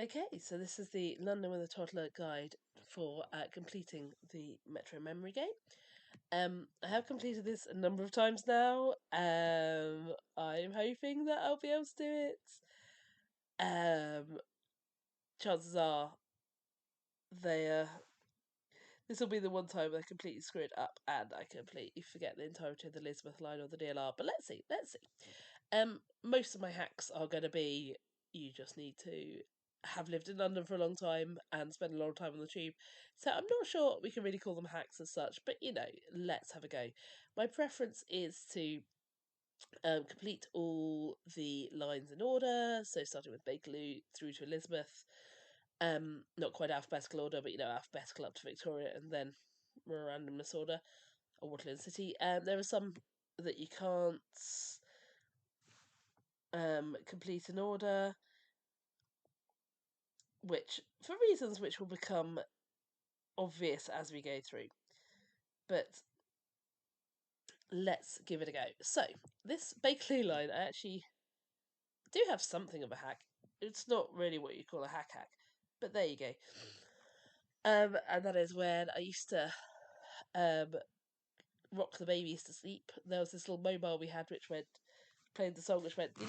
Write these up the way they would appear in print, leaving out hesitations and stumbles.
Okay, so this is the London with a Toddler guide for completing the Metro Memory game. I have completed this a number of times now. I'm hoping that I'll be able to do it. Chances are they this will be the one time I completely screw it up and I completely forget the entirety of the Elizabeth line or the DLR. But let's see. Most of my hacks are going to be you just need to have lived in London for a long time and spend a lot of time on the tube. So I'm not sure we can really call them hacks as such, but let's have a go. My preference is to complete all the lines in order, so starting with Bakerloo through to Elizabeth. Not quite alphabetical order, but alphabetical up to Victoria and then randomness order or Waterloo City. There are some that you can't complete in order, which for reasons which will become obvious as we go through. But let's give it a go. So this Bakerloo line, I actually do have something of a hack. It's not really what you call a hack, but there you go. And that is when I used to um rock the babies to sleep. There was this little mobile we had which played the song which went and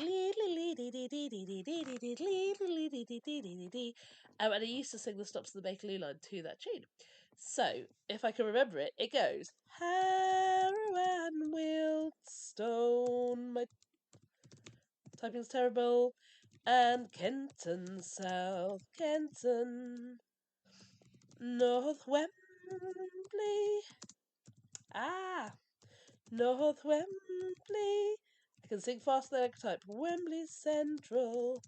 I used to sing the stops of the Bakerloo line to that tune. So if I can remember it, it goes Harrow and Wealdstone. My typing's terrible. And Kenton, South Kenton, North Wembley. North Wembley. I can sing faster than I can type. Wembley Central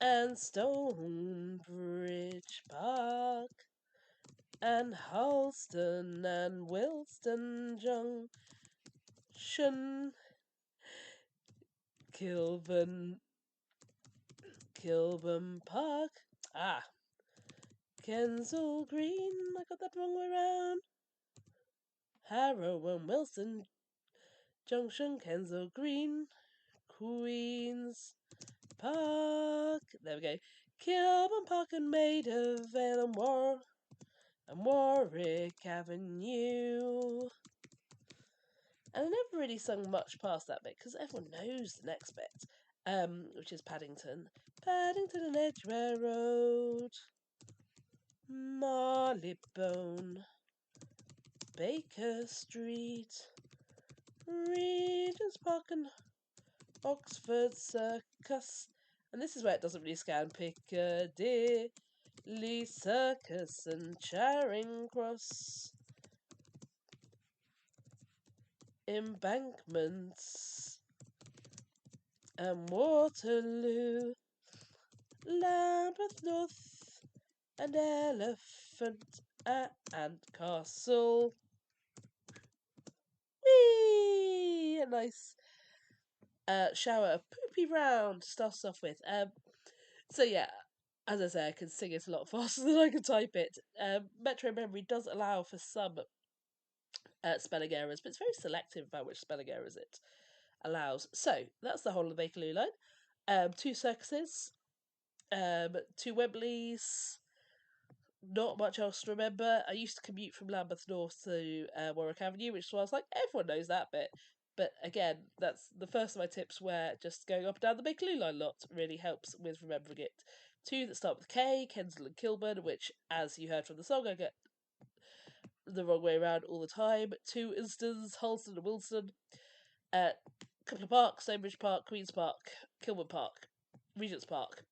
and Stonebridge Park and Halston and Wilston Junction, Kilburn Park. Kensal Green. I got that wrong way round. Harrow and Wilson Junction, Kensal Green, Queen's Park. There we go. Kilburn Park and Maida Vale and Warwick Avenue. And I never really sung much past that bit because everyone knows the next bit, which is Paddington. Paddington and Edgware Road, Marylebone, Baker Street, Regent's Park and Oxford Circus. And this is where it doesn't really scan. Piccadilly Circus and Charing Cross. Embankments and Waterloo. Lambeth North and Elephant and Castle. Whee! A nice shower of poopy round to start us off with. So yeah, as I say, I can sing it a lot faster than I can type it. Metro Memory does allow for some spelling errors, but it's very selective about which spelling errors it allows. So that's the whole of the Bakerloo line. 2 circuses, 2 Wembleys. Not much else to remember. I used to commute from Lambeth North to Warwick Avenue, which is why I was like, everyone knows that bit. But again, that's the first of my tips where just going up and down the Bakerloo line lot really helps with remembering it. 2 that start with K, Kensal and Kilburn, which, as you heard from the song, I get the wrong way around all the time. 2 Instons, Halston and Wilson. Couple of parks, Stonebridge Park, Queen's Park, Kilburn Park, Regent's Park.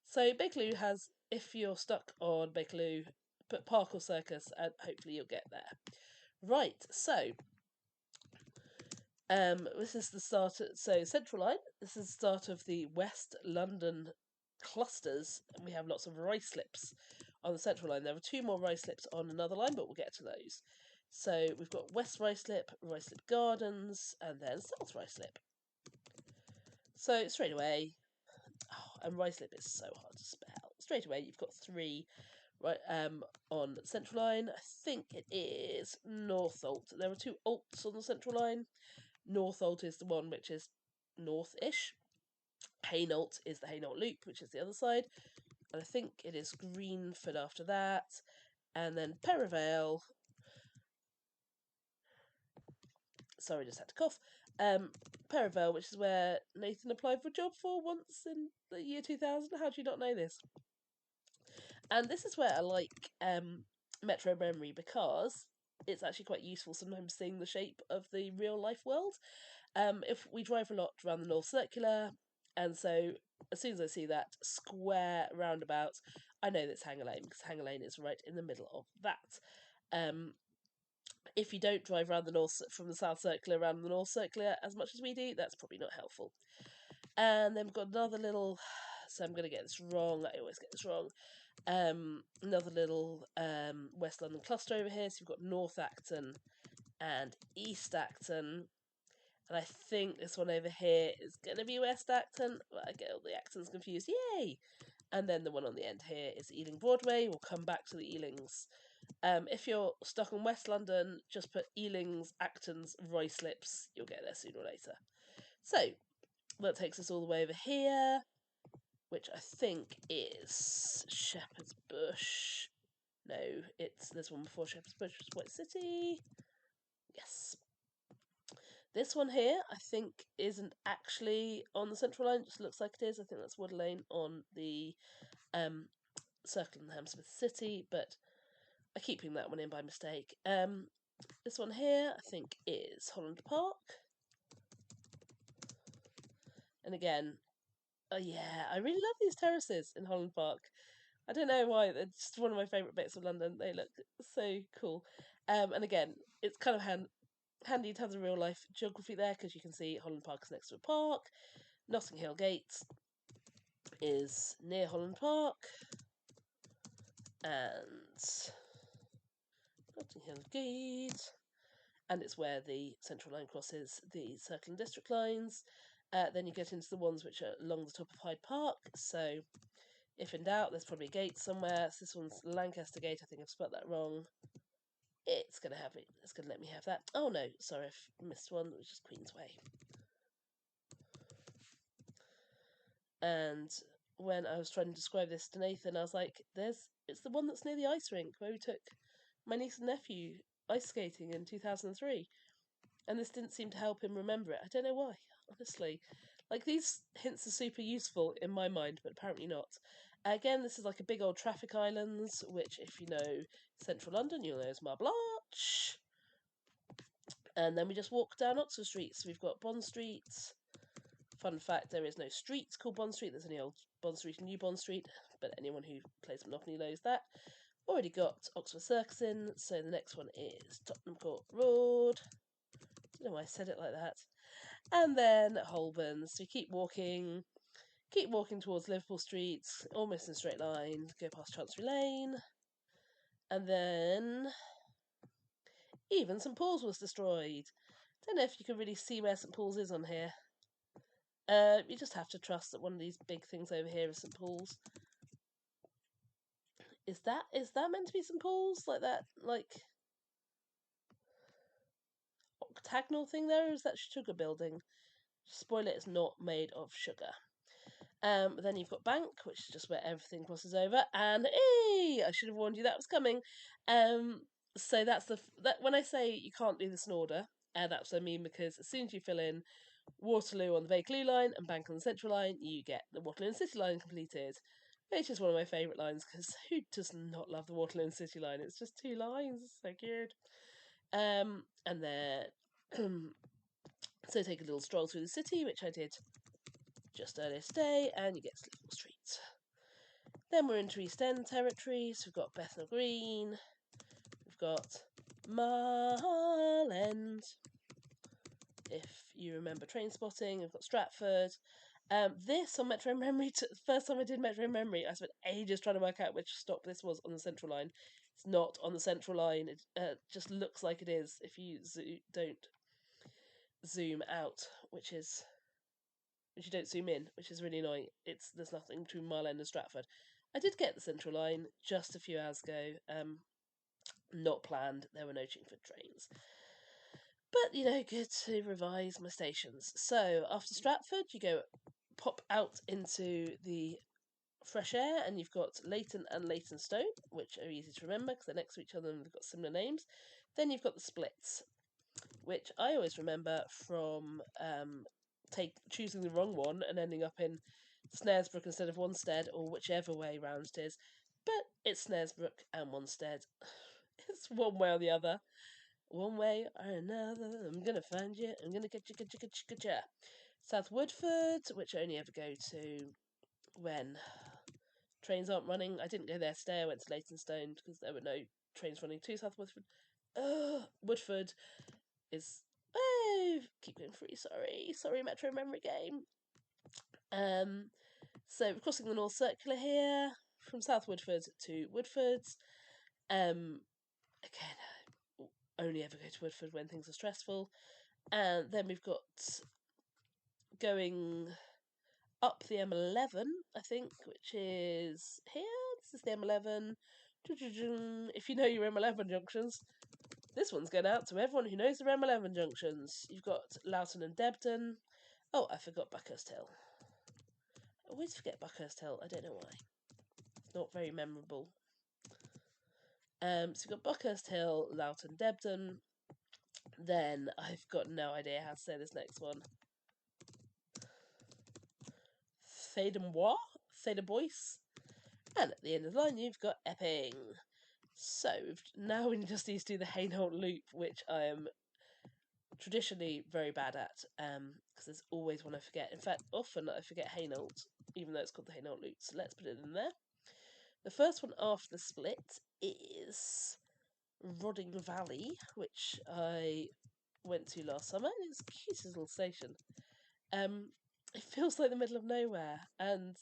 So Bakerloo has, if you're stuck on Bakerloo, put Park or Circus and hopefully you'll get there. Right, so this is the start. So Central Line. This is the start of the West London clusters, and we have lots of Ruyslips on the Central Line. There are 2 more Ruyslips on another line, but we'll get to those. So we've got West Ruislip, Ruislip Gardens, and then South Ruislip. So straight away, and Ruislip is so hard to spell. Straight away, you've got 3 right on Central Line. I think it is Northolt. There are 2 Alts on the Central Line. Northolt is the one which is north-ish. Hainault is the Hainault Loop, which is the other side. And I think it is Greenford after that. And then Perivale. Sorry, just had to cough. Perivale, which is where Nathan applied for a job for once in the year 2000. How do you not know this? And this is where I like Metro Memory, because it's actually quite useful sometimes seeing the shape of the real life world. If we drive a lot around the North Circular, and so as soon as I see that square roundabout, I know that's Hanger Lane, because Hanger Lane is right in the middle of that. If you don't drive around the north from the South Circular around the North Circular as much as we do, that's probably not helpful. And then we've got another little. So I'm going to get this wrong. I always get this wrong. Another little West London cluster over here. So you've got North Acton and East Acton. And I think this one over here is going to be West Acton. Well, I get all the Actons confused. Yay! And then the one on the end here is Ealing Broadway. We'll come back to the Ealings. If you're stuck in West London, just put Ealings, Actons, Ruyslips. You'll get there sooner or later. So that takes us all the way over here, which I think is Shepherd's Bush. No, there's one before Shepherd's Bush, which is White City. Yes. This one here, I think, isn't actually on the Central Line. It just looks like it is. I think that's Wood Lane on the Circle in Hammersmith City, but I keep putting that one in by mistake. This one here, I think, is Holland Park. And again, yeah, I really love these terraces in Holland Park. I don't know why, they're just one of my favourite bits of London. They look so cool. And again, it's kind of handy to have the real life geography there, because you can see Holland Park is next to a park. Notting Hill Gate is near Holland Park. And Notting Hill Gate. And it's where the Central Line crosses the Circle and District lines. Then you get into the ones which are along the top of Hyde Park. So, if in doubt, there's probably a gate somewhere. So this one's Lancaster Gate. I think I've spelled that wrong. It's gonna have it. It's gonna let me have that. Oh no, sorry, I've missed one. It was just Queensway. And when I was trying to describe this to Nathan, I was like, it's the one that's near the ice rink where we took my niece and nephew ice skating in 2003. And this didn't seem to help him remember it. I don't know why, honestly. Like, these hints are super useful in my mind, but apparently not. Again, this is like a big old traffic island, which, if you know Central London, you'll know as Marble Arch. And then we just walk down Oxford Street. So we've got Bond Street. Fun fact, there is no street called Bond Street. There's only Old Bond Street and New Bond Street. But anyone who plays Monopoly knows that. Already got Oxford Circus in. So the next one is Tottenham Court Road. I don't know why I said it like that. And then Holborn. So you keep walking towards Liverpool Street, almost in a straight line, go past Chancery Lane. And then even St Paul's was destroyed. Don't know if you can really see where St Paul's is on here. You just have to trust that one of these big things over here is St Paul's. Is that meant to be St Paul's? Like that, like octagonal thing there? Or is that sugar building? Spoiler, it's not made of sugar. Then you've got Bank, which is just where everything crosses over, and I should have warned you that was coming. So that's that. When I say you can't do this in order, that's what I mean, because as soon as you fill in Waterloo on the Vakeloo line and Bank on the Central line, you get the Waterloo and City line completed, which is one of my favourite lines, because who does not love the Waterloo and City line? It's just 2 lines, it's so good. And then so take a little stroll through the city, which I did just earlier today, and you get to Liverpool Street. Then we're into East End territory, so we've got Bethnal Green, we've got Mile End, if you remember Train Spotting, we've got Stratford. This on Metro Memory, the first time I did Metro Memory, I spent ages trying to work out which stop this was on the Central Line. It's not on the Central Line, it just looks like it is if you don't zoom out, which you don't zoom in, which is really annoying. There's nothing between Mile End and Stratford. I did get the Central Line just a few hours ago. Not planned. There were no Chingford trains. But, good to revise my stations. So, after Stratford, you go pop out into the fresh air, and you've got Leighton and Leytonstone, which are easy to remember because they're next to each other and they've got similar names. Then you've got the splits, which I always remember from choosing the wrong one and ending up in Snaresbrook instead of Wanstead, or whichever way round it is. But it's Snaresbrook and Wanstead. It's one way or the other. One way or another, I'm gonna find you. I'm gonna get you. South Woodford, which I only ever go to when trains aren't running. I didn't go there today. I went to Leytonstone because there were no trains running to South Woodford. Woodford is. Oh, keep going free. Sorry, Metro memory game. So we're crossing the North Circular here from South Woodford to Woodford's. Again, only ever go to Woodford when things are stressful. And then we've got going up the M11, I think, which is here. This is the M11. If you know your M11 junctions, this one's going out to everyone who knows the M11 junctions. You've got Loughton and Debden. Oh, I forgot Buckhurst Hill. I always forget Buckhurst Hill. I don't know why. It's not very memorable. So you've got Buckhurst Hill, Loughton, Debden. Then I've got no idea how to say this next one. Theda-Boyce. And at the end of the line, you've got Epping. So now we just need to do the Hainault Loop, which I am traditionally very bad at, because there's always one I forget. In fact, often I forget Hainault, even though it's called the Hainault Loop. So let's put it in there. The first one after the split is Rodding Valley, which I went to last summer. It's the cutest little station. It feels like the middle of nowhere, and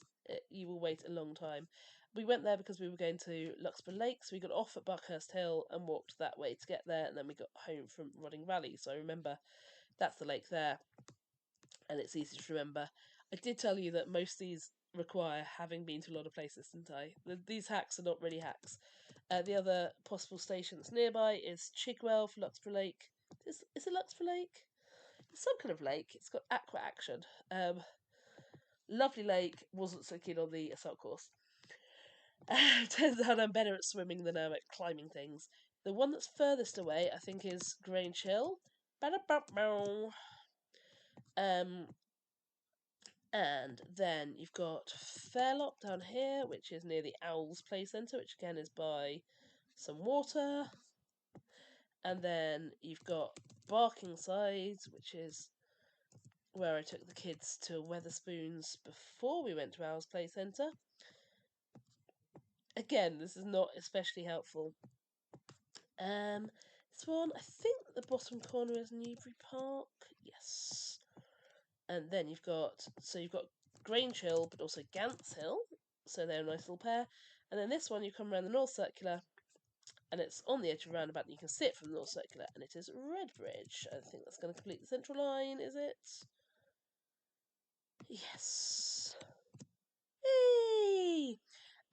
you will wait a long time. We went there because we were going to Luxburgh Lake, so we got off at Buckhurst Hill and walked that way to get there, and then we got home from Rodding Valley. So I remember that's the lake there, and it's easy to remember. I did tell you that most of these require having been to a lot of places, didn't I? These hacks are not really hacks. The other possible station that's nearby is Chigwell for Luxburgh Lake. Is it Luxburgh Lake? It's some kind of lake. It's got aqua action. Lovely lake. Wasn't so keen on the assault course. Turns out I'm better at swimming than I am at climbing things. The one that's furthest away, I think, is Grange Hill. Um, and then you've got Fairlock down here, which is near the Owls Play Centre, which again is by some water. And then you've got Barkingside, which is where I took the kids to Weatherspoons before we went to Owls Play Centre. Again, this is not especially helpful. This one, I think the bottom corner is Newbury Park. Yes. And then you've got Grange Hill, but also Gants Hill. So they're a nice little pair. And then this one, you come around the North Circular, and it's on the edge of a roundabout, and you can see it from the North Circular, and it is Redbridge. I think that's going to complete the central line, is it? Yes. Hey!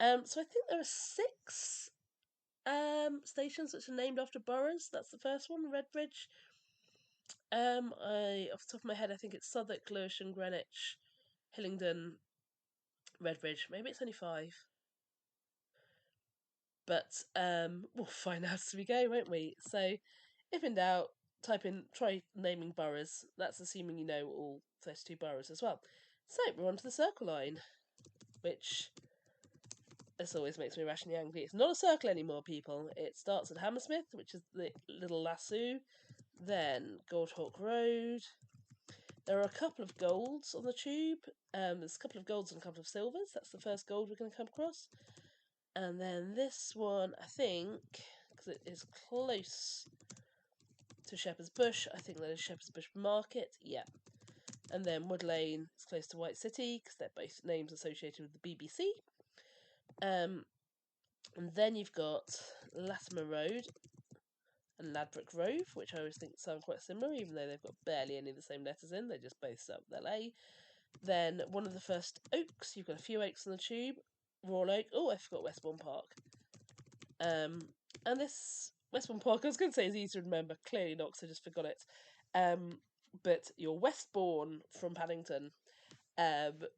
So I think there are 6 stations which are named after boroughs. That's the first one, Redbridge. Off the top of my head, I think it's Southwark, Lewisham, Greenwich, Hillingdon, Redbridge. Maybe it's only 5. But we'll find out as we go, won't we? So, if in doubt, try naming boroughs. That's assuming you know all 32 boroughs as well. So, we're on to the Circle Line, which this always makes me rationally angry. It's not a circle anymore, people. It starts at Hammersmith, which is the Little Lasso, then Goldhawk Road. There are a couple of golds on the tube. There's a couple of golds and a couple of silvers. That's the first gold we're going to come across. And then this one, I think, because it is close to Shepherd's Bush, I think that is Shepherd's Bush Market. Yeah. And then Wood Lane is close to White City, because they're both names associated with the BBC. And then you've got Latimer Road and Ladbroke Grove, which I always think sound quite similar, even though they've got barely any of the same letters in. They just both start with LA. Then one of the first oaks, you've got a few oaks on the tube. Royal Oak. Oh, I forgot Westbourne Park. And this Westbourne Park, I was going to say is easy to remember. Clearly not, because I just forgot it. But you're Westbourne from Paddington.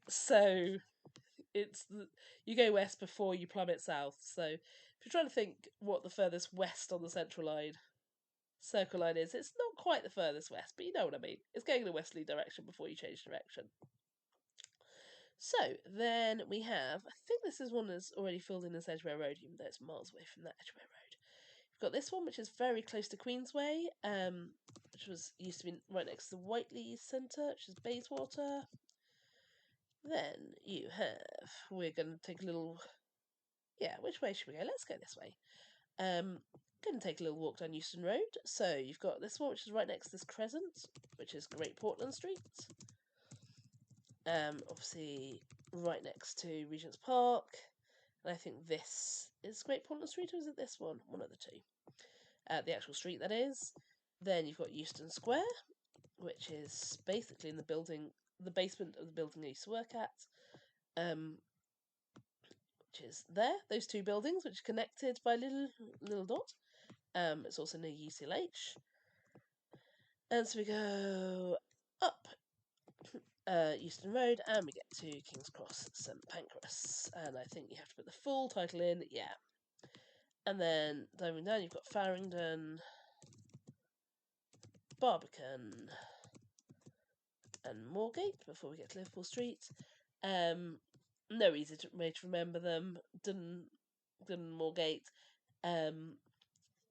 So you go west before you plummet south. So if you're trying to think what the furthest west on the Central Line Circle Line is, it's not quite the furthest west, but you know what I mean. It's going in a westerly direction before you change direction. So then we have, I think this is one that's already filled in as Edgware Road, even though it's miles away from that Edgware Road. We've got this one, which is very close to Queensway, which used to be right next to the Whiteley Centre, which is Bayswater. Then you have, we're going to take a little, which way should we go? Let's go this way. Going to take a little walk down Euston Road. So you've got this one, which is right next to this crescent, which is Great Portland Street. Obviously right next to Regent's Park. And I think this is Great Portland Street, or is it this one? One of the two. The actual street, that is. Then you've got Euston Square, which is basically in the basement of the building I used to work at. Which is there. Those two buildings, which are connected by a little dot. It's also near UCLH. And so we go up Euston Road and we get to King's Cross St Pancras. And I think you have to put the full title in, yeah. And then diving down, you've got Farringdon, Barbican, and Moorgate before we get to Liverpool Street. No easy way to remember them. Dun Moorgate.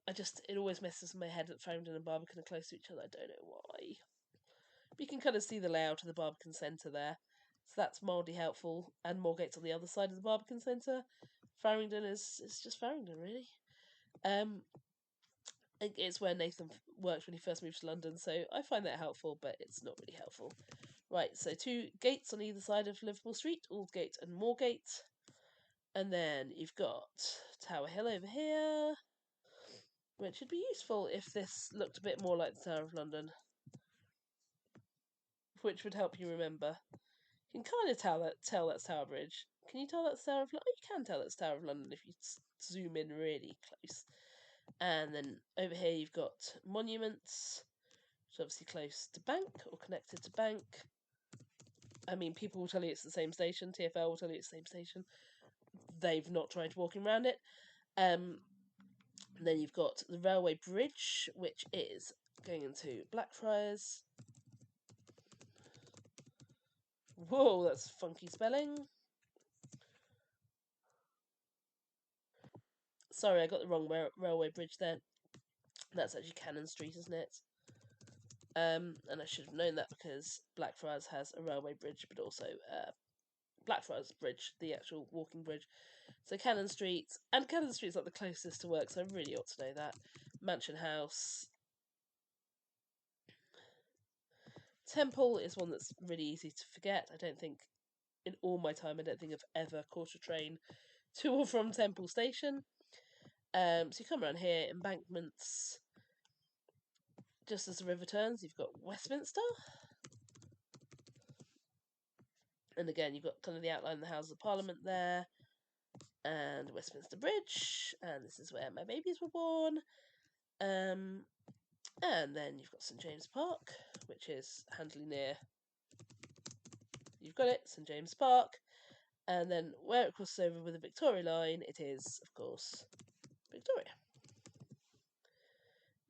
It always messes with my head that Farringdon and Barbican are close to each other. I don't know why. But you can kind of see the layout of the Barbican Centre there. So that's mildly helpful. And Moorgate's on the other side of the Barbican Centre. Farringdon is just Farringdon, really. It's where Nathan worked when he first moved to London, so I find that helpful, but it's not really helpful. Right, so two gates on either side of Liverpool Street, Aldgate and Moorgate. And then you've got Tower Hill over here, which would be useful if this looked a bit more like the Tower of London, which would help you remember. You can kind of tell that's Tower Bridge. Can you tell that's Tower of London? You can tell that's Tower of London if you zoom in really close. And then over here you've got monuments, which is obviously close to Bank or connected to Bank. I mean, people will tell you it's the same station. TfL will tell you it's the same station. They've not tried walking around it. Then you've got the railway bridge, which is going into Blackfriars. Whoa, that's funky spelling. Sorry, I got the wrong railway bridge there. That's actually Cannon Street, isn't it? And I should have known that because Blackfriars has a railway bridge, but also Blackfriars Bridge, the actual walking bridge. So Cannon Street, and Cannon Street's like the closest to work, so I really ought to know that. Mansion House. Temple is one that's really easy to forget. I don't think, in all my time, I don't think I've ever caught a train to or from Temple Station. So you come around here, embankments. Just as the river turns, you've got Westminster. And again, you've got kind of the outline of the Houses of Parliament there. And Westminster Bridge. And this is where my babies were born. And then you've got St James Park, which is handily near. You've got it, St James Park. And then where it crosses over with the Victoria line, it is, of course, Victoria.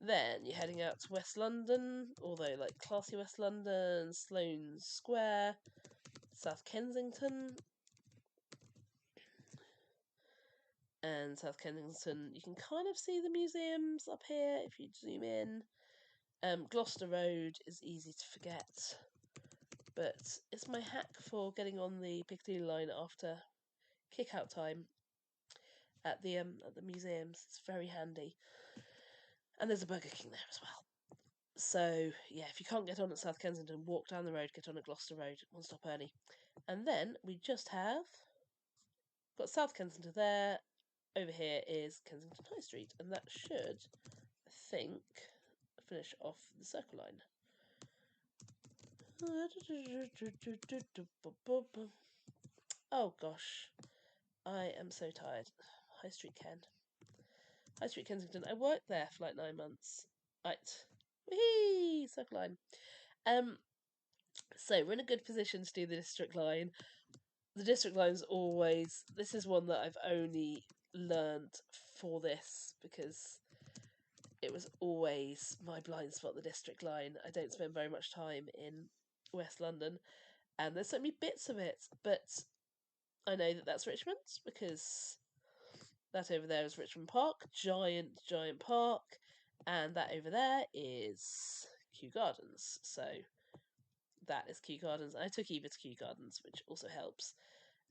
Then you're heading out to West London, although like classy West London, Sloane Square, South Kensington. And South Kensington, you can kind of see the museums up here if you zoom in. Gloucester Road is easy to forget, but it's my hack for getting on the Piccadilly line after kick-out time at the museums. It's very handy. And there's a Burger King there as well. So, yeah, if you can't get on at South Kensington, walk down the road, get on at Gloucester Road, one stop early. And then we just have got South Kensington there. Over here is Kensington High Street, and that should, I think, finish off the Circle Line. Oh gosh, I am so tired. High Street Kensington. I worked there for like 9 months. Right, whee, Circle Line. So we're in a good position to do the district line. The district line's always... This is one that I've only learned for this, because it was always my blind spot, the district line. I don't spend very much time in West London, and there's so many bits of it, but I know that that's Richmond, because that over there is Richmond Park, giant park, and that over there is Kew Gardens. So that is Kew Gardens. I took Eva to Kew Gardens, which also helps.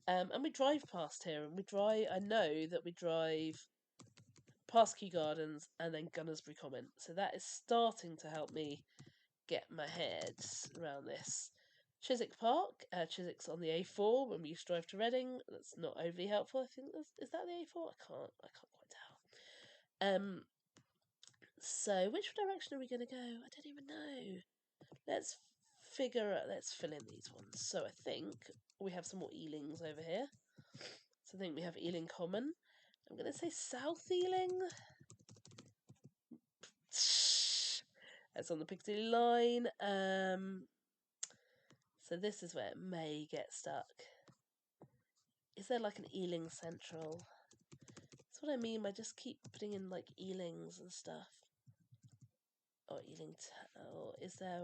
And we drive past here, and I know that we drive past Kew Gardens and then Gunnersbury Common. So that is starting to help me get my head around this. Chiswick Park. Chiswick's on the A4 when we used to drive to Reading. That's not overly helpful. I think is that the A4? I can't quite tell. So which direction are we going to go? I don't even know. Let's fill in these ones. So I think we have some more Ealings over here. So I think we have Ealing Common. I'm going to say South Ealing. That's on the Piccadilly line. So this is where it may get stuck. Is there like an Ealing Central? That's what I mean by just keep putting in like Ealings and stuff. Or Ealing... Oh, is there...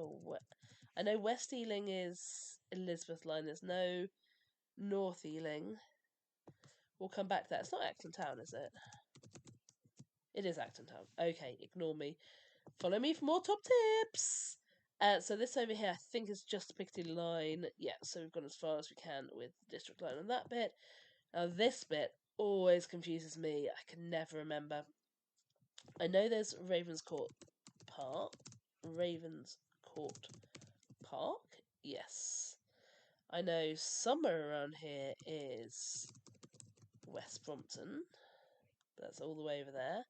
I know West Ealing is Elizabeth line. There's no North Ealing. We'll come back to that. It's not Acton Town, is it? It is Acton Town. Okay, ignore me. Follow me for more top tips! So this over here, I think, is just the Piccadilly line. Yeah, so we've gone as far as we can with the District line on that bit. Now this bit always confuses me. I can never remember. I know there's Ravenscourt Park. Ravenscourt Park? Yes. I know somewhere around here is West Brompton. That's all the way over there.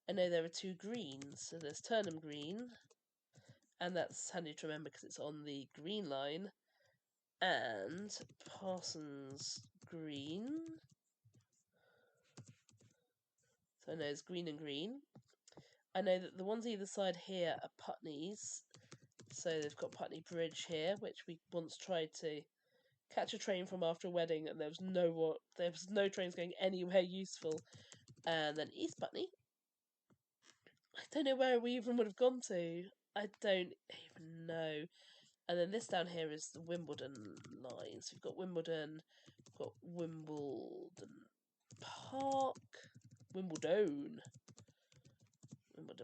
I know there are two greens. So there's Turnham Green, and that's handy to remember because it's on the Green Line, and Parsons Green. So I know it's green and green. I know that the ones either side here are Putneys. So they've got Putney Bridge here, which we once tried to catch a train from after a wedding, and there was no trains going anywhere useful. And then East Putney. I don't know where we even would have gone to. I don't even know. And then this down here is the Wimbledon line. So we've got Wimbledon, we've got Wimbledon Park, Wimbledon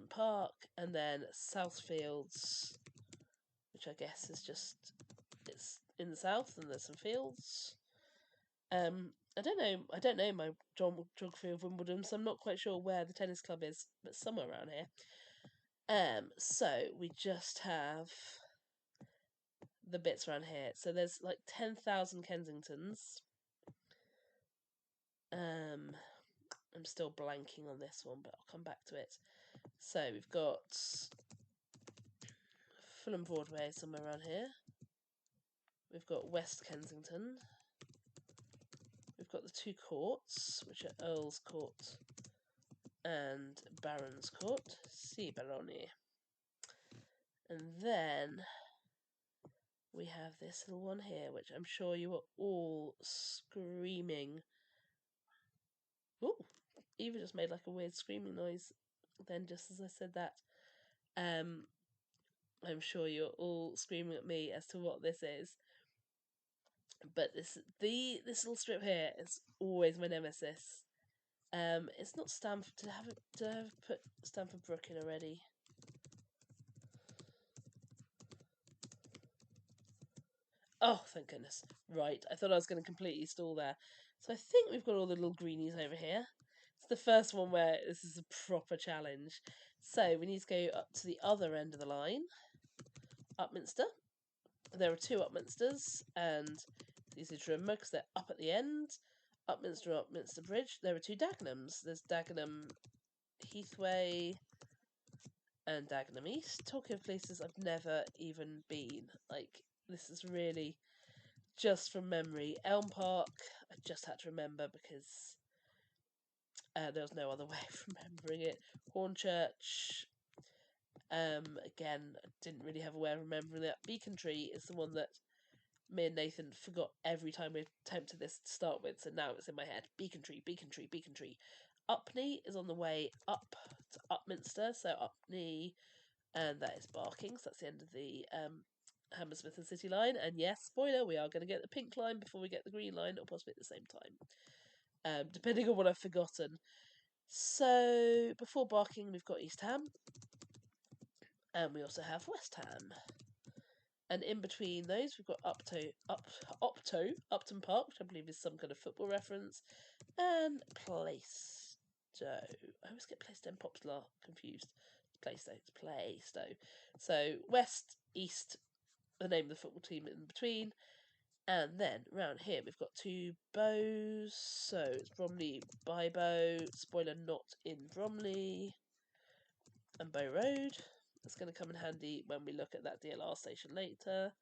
Park, and then Southfields, which I guess is just, it's in the south and there's some fields. I don't know my geography of Wimbledon, so I'm not quite sure where the tennis club is, but somewhere around here. So we just have the bits around here. So there's like 10,000 Kensingtons. I'm still blanking on this one, but I'll come back to it. So we've got Fulham Broadway somewhere around here. We've got West Kensington. We've got the two courts, which are Earl's Court and Baron's Court. Si, Baroni. And then we have this little one here, which I'm sure you were all screaming. Oh, Eva just made like a weird screaming noise then just as I said that. I'm sure you're all screaming at me as to what this is. But this little strip here is always my nemesis. It's not Stamford. Did I have put Stamford Brook in already? Oh, thank goodness. Right, I thought I was going to completely stall there. So I think we've got all the little greenies over here. It's the first one where this is a proper challenge. So we need to go up to the other end of the line. Upminster. There are two Upminsters, and it's easy to remember because they're up at the end. Upminster Bridge. There are two Dagenhams. There's Dagenham Heathway and Dagenham East. Talking of places I've never even been. Like, this is really just from memory. Elm Park, I just had to remember because there was no other way of remembering it. Hornchurch, again, I didn't really have a way of remembering that. Beacon Tree is the one that me and Nathan forgot every time we attempted this to start with, so now it's in my head. Beacon Tree, Beacon Tree, Beacon Tree. Upney is on the way up to Upminster, so Upney, and that is Barking, so that's the end of the Hammersmith and City line. And yes, spoiler, we are going to get the pink line before we get the green line, or possibly at the same time, depending on what I've forgotten. So before Barking, we've got East Ham, and we also have West Ham. And in between those, we've got Upton Park, which I believe is some kind of football reference, and Plaistow. I always get Plaistow and Poplar confused. Plaistow, it's Plaistow. So West, East, the name of the football team in between. And then round here we've got two bows. So it's Bromley by Bow. Spoiler, not in Bromley. And Bow Road. That's going to come in handy when we look at that DLR station later.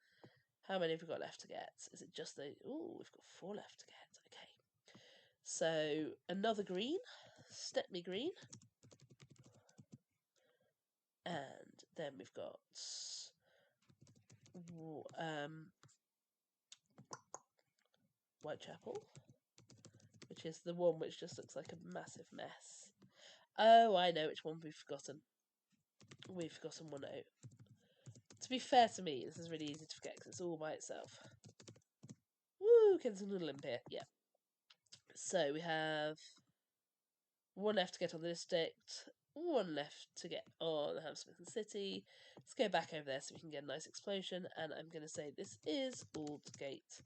How many have we got left to get? Is it just the... Oh, we've got 4 left to get. Okay. So, another green. Stepney Green. And then we've got... Whitechapel. Which is the one which just looks like a massive mess. Oh, I know which one we've forgotten. We've forgotten one out. To be fair to me, this is really easy to forget because it's all by itself. Woo! Kensington Olympia. Yeah. So we have 1 left to get on the district, 1 left to get on Hammersmith and City. Let's go back over there so we can get a nice explosion. And I'm going to say this is Aldgate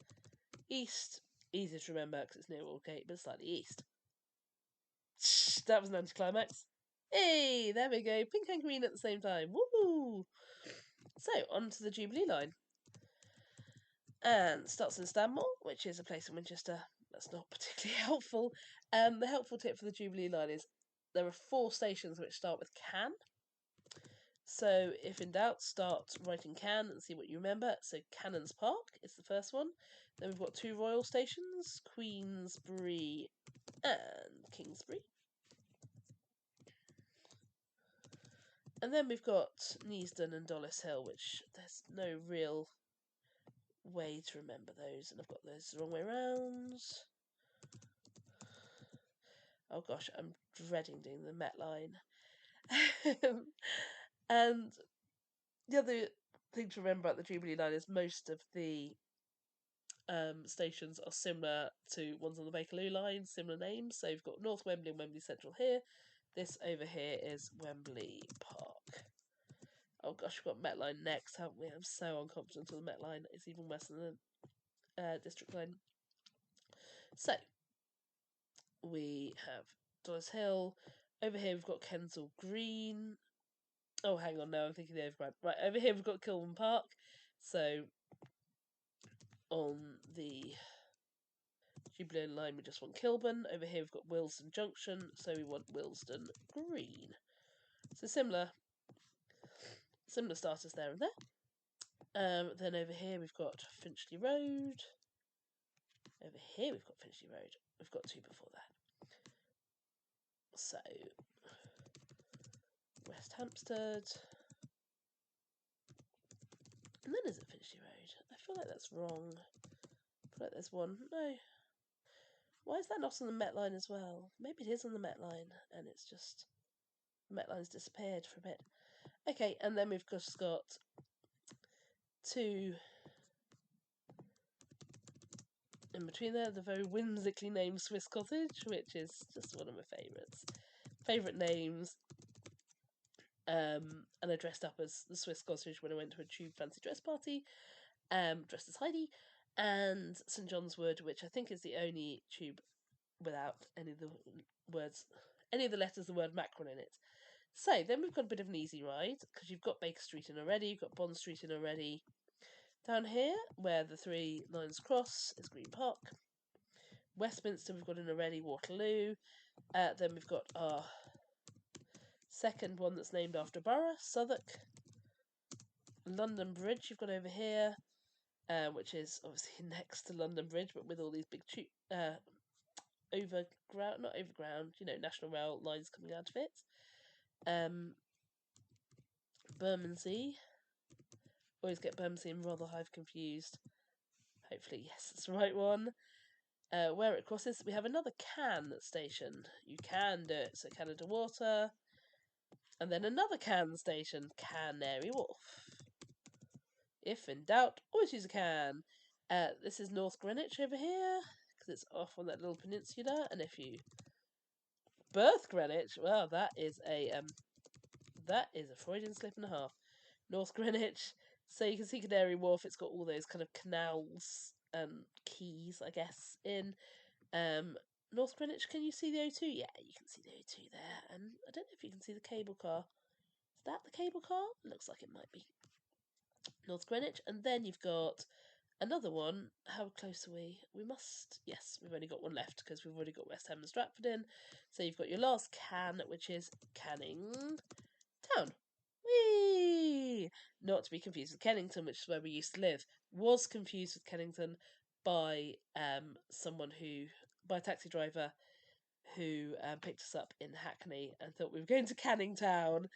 East. Easy to remember because it's near Aldgate, but slightly east. That was an anticlimax. Hey, there we go. Pink and green at the same time. Woohoo! So, on to the Jubilee line. And starts in Stanmore, which is a place in Winchester. That's not particularly helpful. The helpful tip for the Jubilee line is there are 4 stations which start with Can. So, if in doubt, start writing Can and see what you remember. So, Cannons Park is the first one. Then we've got 2 royal stations, Queensbury and Kingsbury. And then we've got Neasden and Dollis Hill, which there's no real way to remember those. And I've got those the wrong way around. Oh gosh, I'm dreading doing the Met line. And the other thing to remember about the Jubilee line is most of the stations are similar to ones on the Bakerloo line, similar names. So you've got North Wembley and Wembley Central here. This over here is Wembley Park. Oh gosh, we've got Met line next, haven't we? I'm so unconfident of the Met line. It's even worse than the District line. So we have Dollis Hill. Over here we've got Kensal Green. Oh, hang on, no, I'm thinking the overground. Right, over here we've got Kilburn Park. So on the Jubilee line we just want Kilburn. Over here we've got Willesden Junction, so we want Willesden Green. So similar starters there and there. Then over here we've got Finchley Road. Over here we've got Finchley Road. We've got 2 before that. So West Hampstead. And then is it Finchley Road? I feel like that's wrong. I feel like there's one. No. Why is that not on the Met line as well? Maybe it is on the Met line and it's just the Met line's disappeared for a bit. Okay, and then we've just got 2 in between there, the very whimsically named Swiss Cottage, which is just one of my favourites. Favourite names. And I dressed up as the Swiss Cottage when I went to a Tube fancy dress party, dressed as Heidi, and St John's Wood, which I think is the only tube without any of the letters the word Macron in it. So then we've got a bit of an easy ride because you've got Baker Street in already, you've got Bond Street in already. Down here, where the 3 lines cross, is Green Park. Westminster we've got in already, Waterloo. Then we've got our second one that's named after a borough, Southwark. London Bridge you've got over here, which is obviously next to London Bridge, but with all these big National Rail lines coming out of it. Bermondsey. Always get Bermondsey and Rotherhithe confused. Hopefully, yes, it's the right one. Where it crosses, we have another can station. You can do it. So Canada Water. And then another can station, Canary Wharf. If in doubt, always use a can. This is North Greenwich over here, because it's off on that little peninsula. And if you birth Greenwich, well, that is a Freudian slip and a half. North Greenwich. So you can see Canary Wharf. It's got all those kind of canals and quays, I guess, in. North Greenwich. Can you see the O2? Yeah, you can see the O2 there. And I don't know if you can see the cable car. Is that the cable car? Looks like it might be. North Greenwich. And then you've got another one. How close are we? We must. Yes, we've only got one left because we've already got West Ham and Stratford in. So you've got your last can, which is Canning Town. Whee! Not to be confused with Kennington, which is where we used to live. Was confused with Kennington by by a taxi driver who picked us up in Hackney and thought we were going to Canning Town.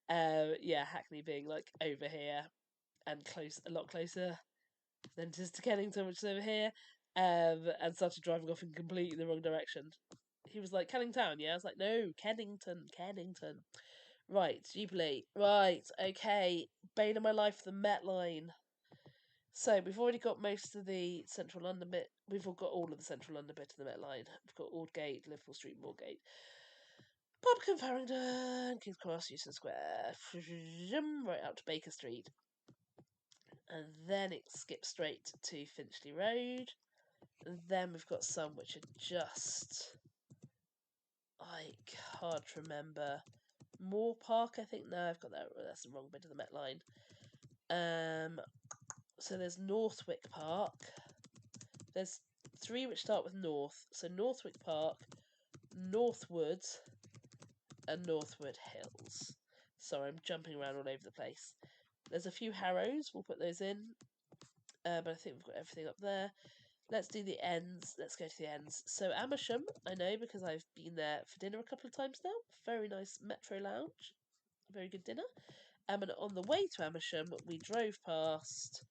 Yeah, Hackney being like over here and a lot closer than it is to Kennington, which is over here. And started driving off in completely the wrong direction. He was like, Canning Town, yeah? I was like, no, Kennington. Right, Jubilee. Right, okay. Bane of my life, the Met Line. So we've already got most of the central London bit. We've all got all of the central London bit of the Met Line. We've got Aldgate, Liverpool Street, Moorgate, Barbican, Farringdon, King's Cross, Euston Square, right out to Baker Street. And then it skips straight to Finchley Road. And then we've got some which are just, I can't remember. Moore Park, I think. No, I've got that. That's the wrong bit of the Met Line. So there's Northwick Park. There's 3 which start with North. So Northwick Park, Northwood, and Northwood Hills. Sorry, I'm jumping around all over the place. There's a few Harrows. We'll put those in. But I think we've got everything up there. Let's do the ends. Let's go to the ends. So Amersham, I know because I've been there for dinner a couple of times now. Very nice Metro Lounge. Very good dinner. And on the way to Amersham, we drove past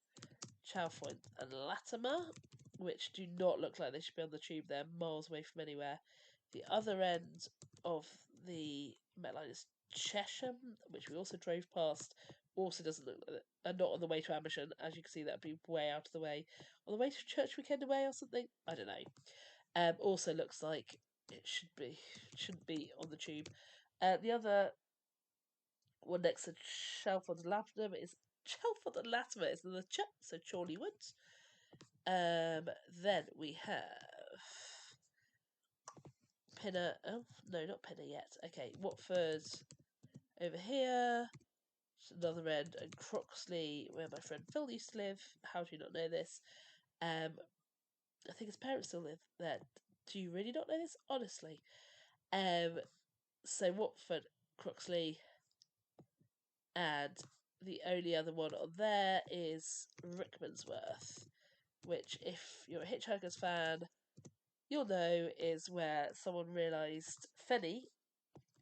Chalfont and Latimer, which do not look like they should be on the tube. They're miles away from anywhere. The other end of the Met Line is Chesham, which we also drove past. Also doesn't look like it. And not on the way to Amersham. As you can see, that'd be way out of the way. On the way to Church Weekend Away or something? I don't know. Also looks like it shouldn't be on the tube. The other one next to Chalfont and Latimer is the so Chorley Woods. Then we have Pinner. Oh no, not Pinner yet. Okay, Watford over here. Another end, and Croxley, where my friend Phil used to live. How do you not know this? I think his parents still live there. Do you really not know this? Honestly. So Watford, Croxley, and the only other one on there is Rickmansworth, which, if you're a Hitchhiker's fan, you'll know is where someone realised, Fenny,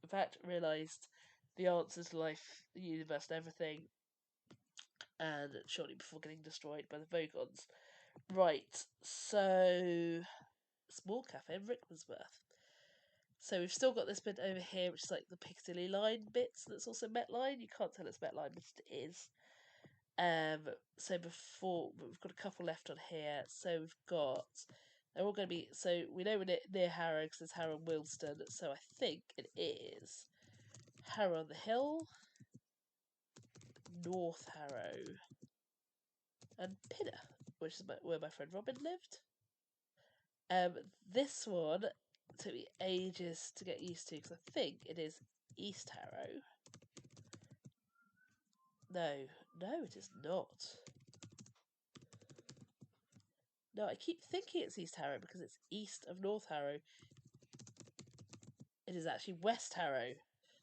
in fact, realised the answers to life, the universe, and everything, and shortly before getting destroyed by the Vogons. Right, so small cafe in Rickmansworth. So we've still got this bit over here, which is like the Piccadilly line bits. That's also Met Line. You can't tell it's Met Line, but it is. So before we've got a couple left on here. So we've got they're all going to be. So we know we're near Harrow because there's Harrow and Wilston. So I think it is Harrow on the Hill, North Harrow, and Pinner, which is where my friend Robin lived. This one took me ages to get used to because I think it is East Harrow. No, it is not. No, I keep thinking it's East Harrow because it's east of North Harrow. It is actually West Harrow.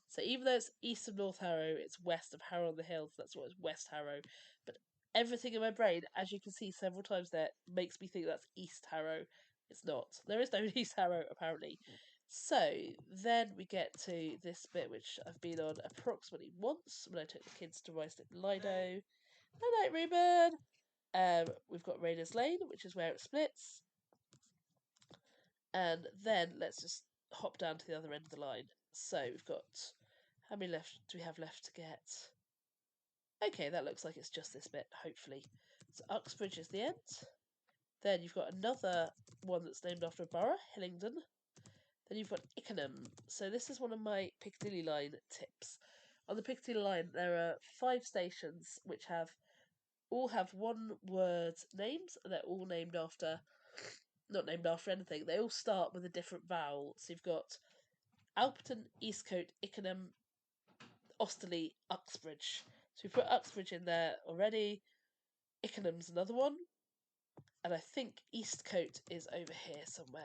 So even though it's east of North Harrow, it's west of Harrow on the Hill, so that's what it's West Harrow. But everything in my brain, as you can see several times there, makes me think that's East Harrow. It's not. There is no East Harrow, apparently. So then we get to this bit which I've been on approximately once when I took the kids to Ruislip Lido. Night night, Ruben! We've got Raiders Lane, which is where it splits. And then let's just hop down to the other end of the line. So we've got, how many left do we have left to get? Okay, that looks like it's just this bit, hopefully. So Uxbridge is the end. Then you've got another one that's named after a borough, Hillingdon. Then you've got Ickenham. So this is one of my Piccadilly line tips. On the Piccadilly line, there are 5 stations which all have one word names. They're all named after, not named after anything. They all start with a different vowel. So you've got Alperton, Eastcote, Ickenham, Osterley, Uxbridge. So we put Uxbridge in there already. Ickenham's another one. And I think Eastcote is over here somewhere.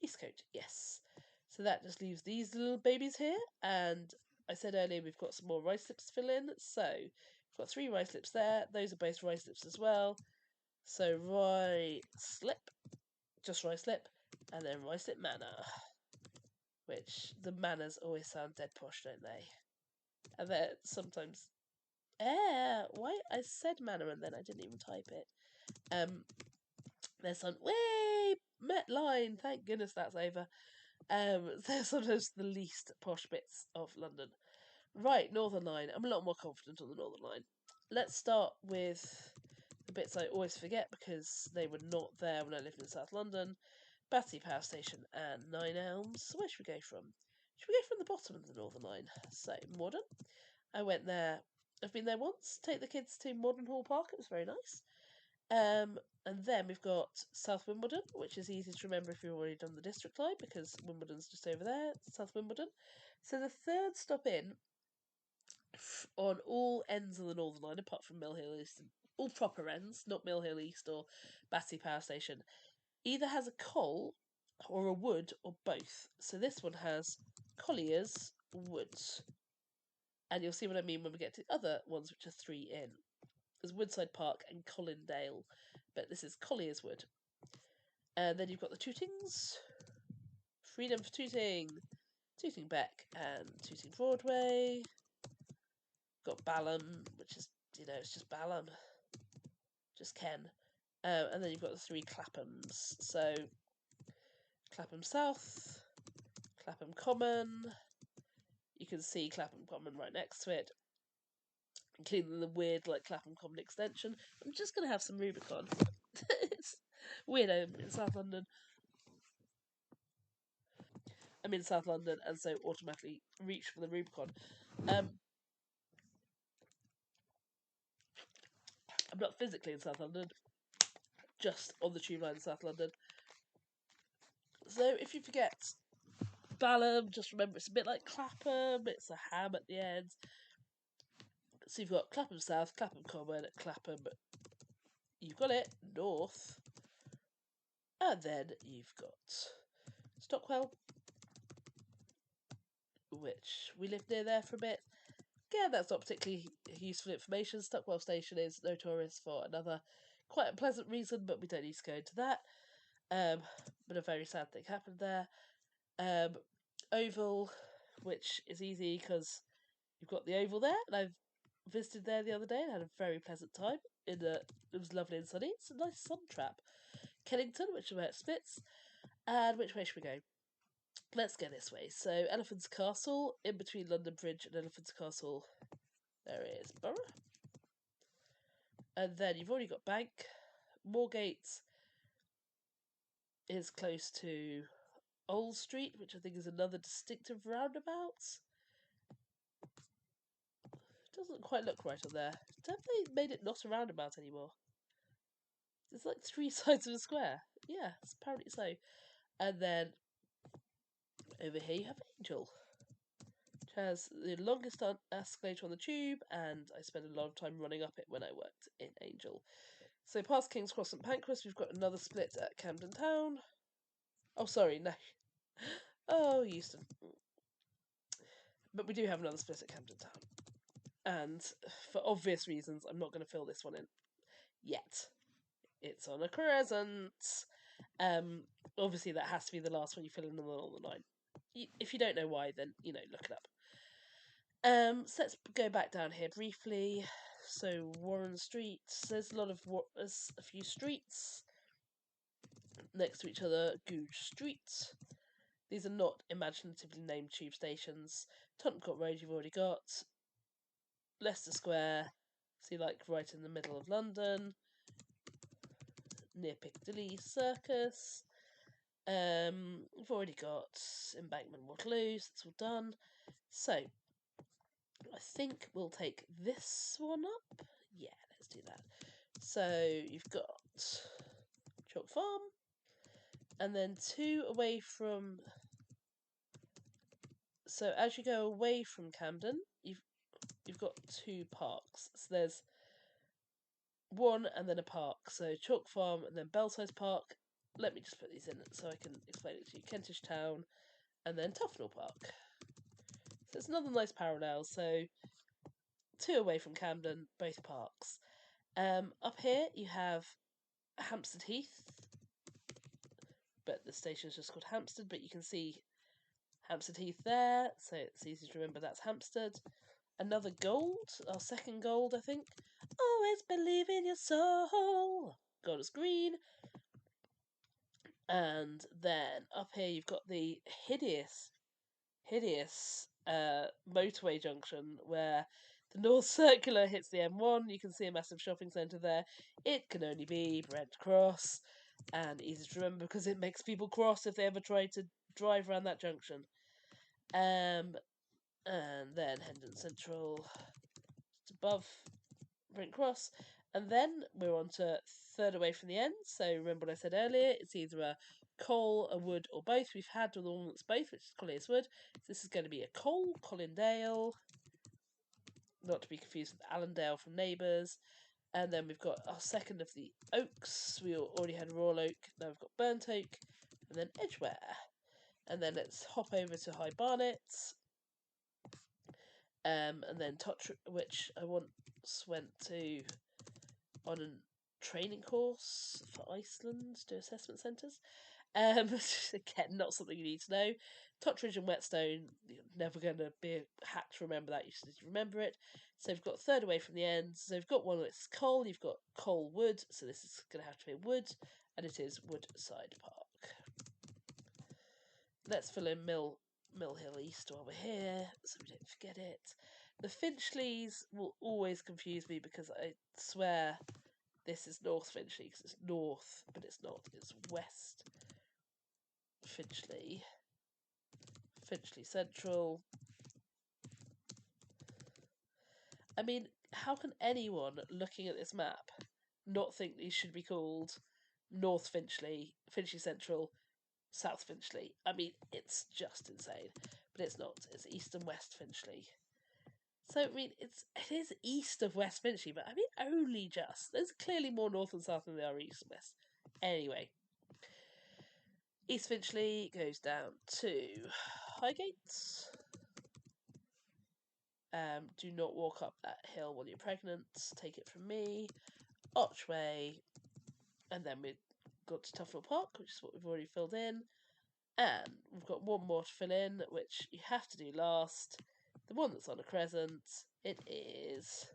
Eastcote, yes. So that just leaves these little babies here. And I said earlier we've got some more rice slips to fill in. So we've got 3 rice slips there. Those are both rice slips as well. So rice slip, just rice slip, and then rice slip manor. Which the manors always sound dead posh, don't they? And they're sometimes why I said manor and then I didn't even type it. There's some way Met line, thank goodness that's over. They're sometimes the least posh bits of London. Right, Northern Line. I'm a lot more confident on the Northern Line. Let's start with the bits I always forget because they were not there when I lived in South London. Battersea Power Station and Nine Elms. So where should we go from? Should we go from the bottom of the Northern Line? So, Morden. I went there. I've been there once. Take the kids to Morden Hall Park. It was very nice. And then we've got South Wimbledon, which is easy to remember if you've already done the district line because Wimbledon's just over there, South Wimbledon. So the third stop in on all ends of the Northern Line, apart from Mill Hill East, all proper ends, not Mill Hill East or Battersea Power Station, either has a coal or a wood or both. So this one has Collier's Woods. And you'll see what I mean when we get to the other ones, which are 3 in. There's Woodside Park and Colindale, but this is Collier's Wood. And then you've got the Tootings, Freedom for Tooting, Tooting Beck, and Tooting Broadway. Got Balham, which is, it's just Balham, just Ken. And then you've got the 3 Claphams. So Clapham South, Clapham Common. You can see Clapham Common right next to it, including the weird Clapham Common extension. I'm just going to have some Rubicon. It's weirdo in South London. I'm in South London and so automatically reach for the Rubicon. I'm not physically in South London, just on the tube line in South London. So if you forget Balham, just remember it's a bit like Clapham, it's a ham at the end. So you've got Clapham South, Clapham Common, Clapham, you've got it, North, and then you've got Stockwell, which we lived near there for a bit. Again, that's not particularly useful information. Stockwell Station is notorious for another quite unpleasant reason, but we don't need to go into that. But a very sad thing happened there. Oval, which is easy because you've got the Oval there, and I've visited there the other day and had a very pleasant time. It was lovely and sunny. It's a nice sun trap. Kennington, which is where it splits. And which way should we go? Let's go this way. So Elephant's Castle, in between London Bridge and Elephant's Castle, there is Borough. And then you've already got Bank. Moorgate is close to Old Street, which I think is another distinctive roundabout. It doesn't quite look right on there. Have they made it not a roundabout anymore? It's like 3 sides of a square. Yeah, it's apparently so. And then over here you have Angel, which has the longest escalator on the tube, and I spent a lot of time running up it when I worked in Angel. So past King's Cross and Pancras, we've got another split at Camden Town. Oh, sorry, no. Oh, Euston. But we do have another split at Camden Town. And for obvious reasons, I'm not going to fill this one in yet. It's on a crescent. Obviously, that has to be the last one you fill in on the Northern Line. If you don't know why, then, look it up. So let's go back down here briefly. So Warren Street. There's there's a few streets next to each other. Goodge Street. These are not imaginatively named tube stations. Tottenham Court Road you've already got. Leicester Square, so like right in the middle of London, near Piccadilly Circus. We've already got Embankment Waterloo, so that's all done. So I think we'll take this one up. Yeah, let's do that. So you've got Chalk Farm, and then 2 away from. So as you go away from Camden, you've got 2 parks. So there's one and then a park. So Chalk Farm and then Belsize Park. Let me just put these in so I can explain it to you. Kentish Town and then Tufnell Park. So it's another nice parallel. So 2 away from Camden, both parks. Up here you have Hampstead Heath, but the station is just called Hampstead, but you can see Hampstead Heath there, so it's easy to remember that's Hampstead. Another gold, our second gold, I think. Always believe in your soul. Golders Green. And then up here you've got the hideous motorway junction where the North Circular hits the M1. You can see a massive shopping centre there. It can only be Brent Cross, and easy to remember because it makes people cross if they ever try to drive around that junction. And then Hendon Central, just above Brent Cross. And then we're on to third away from the end. So remember what I said earlier, it's either a coal, a wood, or both. We've had the one that's both, which is Colliers Wood. So this is going to be a coal, Colindale, not to be confused with Allendale from Neighbours. And then we've got our second of the oaks. We already had Royal Oak, now we've got Burnt Oak, and then Edgware. And then let's hop over to High Barnet. And then which I once went to on a training course for Iceland to assessment centres. Again, not something you need to know. Totteridge and Whetstone, you're never going to be a hack to remember that. You just need to remember it. So we've got third away from the end. So we've got one that's coal. You've got coal wood. So this is going to have to be wood, and it is Woodside Park. Let's fill in Mill Hill East while we're here, so we don't forget it. The Finchleys will always confuse me because I swear this is North Finchley because it's north, but it's not. It's West Finchley. Finchley Central. I mean, how can anyone looking at this map not think these should be called North Finchley, Finchley Central, South Finchley? I mean, it's just insane. But it's not. It's East and West Finchley. So I mean, it is east of West Finchley, but I mean only just. There's clearly more north and south than there are east and west. Anyway, East Finchley goes down to Highgate. Do not walk up that hill when you're pregnant. Take it from me. Archway, and then we've got to Tufnell Park, which is what we've already filled in. And we've got one more to fill in, which you have to do last. The one that's on a crescent. It is,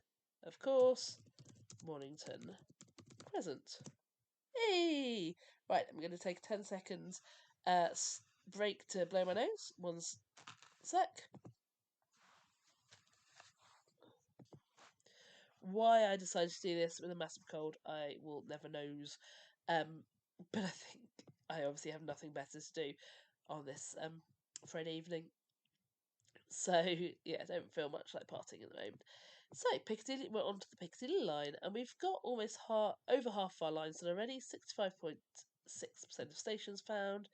of course, Mornington Crescent. Hey! Right, I'm going to take a 10 seconds break to blow my nose. One sec. Why I decided to do this with a massive cold, I will never knows. But I think I obviously have nothing better to do on this Friday evening. So yeah, I don't feel much like partying at the moment. So Piccadilly, we're onto the Piccadilly line, and we've got almost over half of our lines done already. 65.6% of stations found.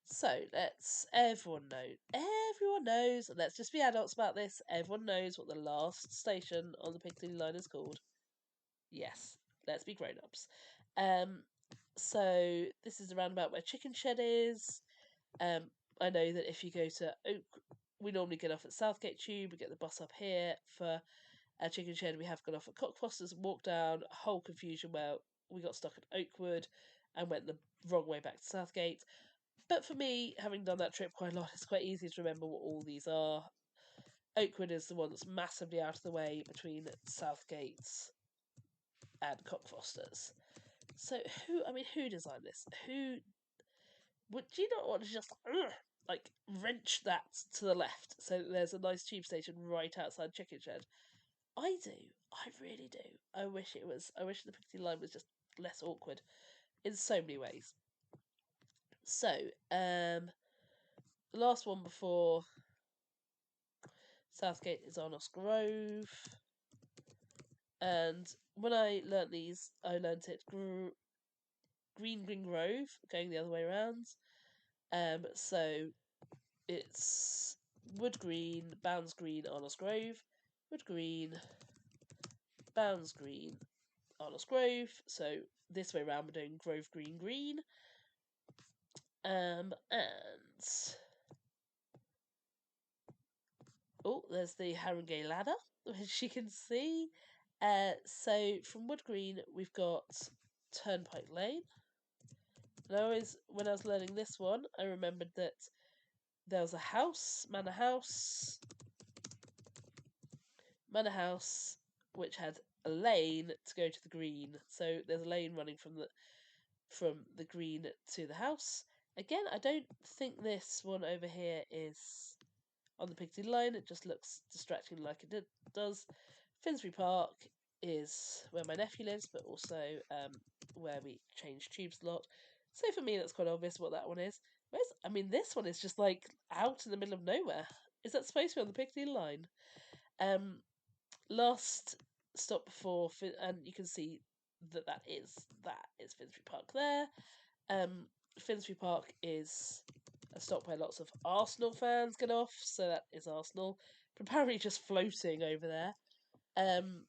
So everyone knows, and let's just be adults about this. Everyone knows what the last station on the Piccadilly line is called. Yes, let's be grown-ups. So this is the roundabout where Chicken Shed is. I know that if you go to Oak, we normally get off at Southgate Tube. We get the bus up here for Chicken Shed. We have gone off at Cockfosters and walked down. A whole confusion where we got stuck at Oakwood and went the wrong way back to Southgate. But for me, having done that trip quite a lot, it's quite easy to remember what all these are. Oakwood is the one that's massively out of the way between Southgate and Cockfosters. So who designed this? Who would you not want to just like wrench that to the left so that there's a nice tube station right outside Chicken Shed? I do. I really do. I wish it was. I wish the Piccadilly line was just less awkward in so many ways. So, the last one before Southgate is Arnos Grove, and when I learnt these, I learnt it Green Grove, going the other way around. So it's Wood Green, Bounds Green, Arnos Grove, Wood Green, Bounds Green, Arnos Grove. So this way around, we're doing Grove Green Green. And oh, there's the Haringey ladder, which you can see. So from Wood Green, we've got Turnpike Lane. And when I was learning this one, I remembered that there was a house, Manor House, which had a lane to go to the green. So there's a lane running from the green to the house. Again, I don't think this one over here is on the Piccadilly line. It just looks distracting like it does. Finsbury Park is where my nephew lives, but also where we change tubes a lot. So for me, that's quite obvious what that one is. This one is just like out in the middle of nowhere. Is that supposed to be on the Piccadilly line? Last stop before, and you can see that is Finsbury Park there. Finsbury Park is a stop where lots of Arsenal fans get off, so that is Arsenal, apparently just floating over there. And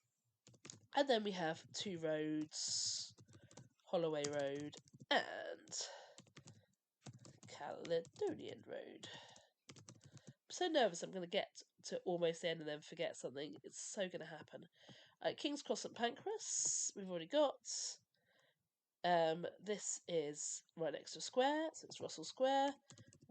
then we have two roads, Holloway Road and Caledonian Road. I'm so nervous I'm going to get to almost the end and then forget something. It's so going to happen. King's Cross St Pancras, we've already got. This is right next to Square, so it's Russell Square,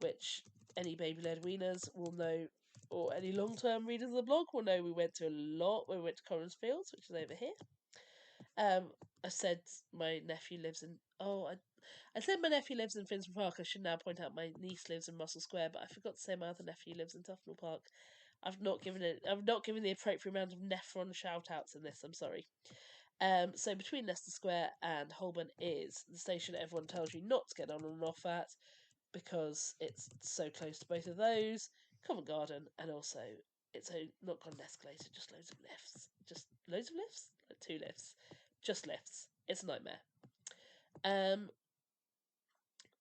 which any baby-led wieners will know, or any long-term readers of the blog will know we went to a lot when we went to Collins Fields, which is over here. I said my nephew lives in. I said my nephew lives in Finsbury Park. I should now point out my niece lives in Russell Square, but I forgot to say my other nephew lives in Tufnell Park. I've not given the appropriate amount of Nephron shout-outs in this. I'm sorry. So between Leicester Square and Holborn is the station everyone tells you not to get on and off at because it's so close to both of those, Covent Garden, and also it's not got an escalator, just loads of lifts. Just loads of lifts? Like 2 lifts. Just lifts. It's a nightmare.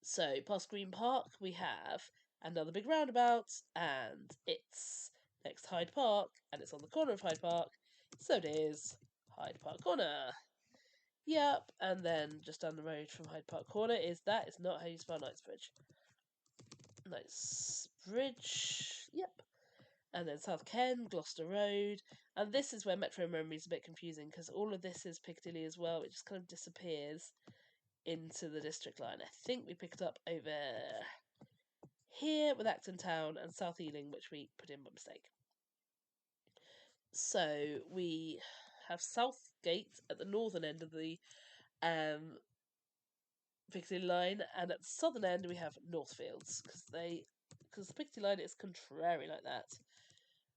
So past Green Park we have another big roundabout, and it's next to Hyde Park, and it's on the corner of Hyde Park, so it is Hyde Park Corner. Yep, and then just down the road from Hyde Park Corner is not how you spell Knightsbridge. Knightsbridge, yep. And then South Ken, Gloucester Road, and this is where Metro Memory is a bit confusing because all of this is Piccadilly as well. It just kind of disappears into the District line. I think we picked up over here with Acton Town and South Ealing, which we put in by mistake. So we have Southgate at the northern end of the Piccadilly line, and at the southern end we have Northfields because the Piccadilly line is contrary like that.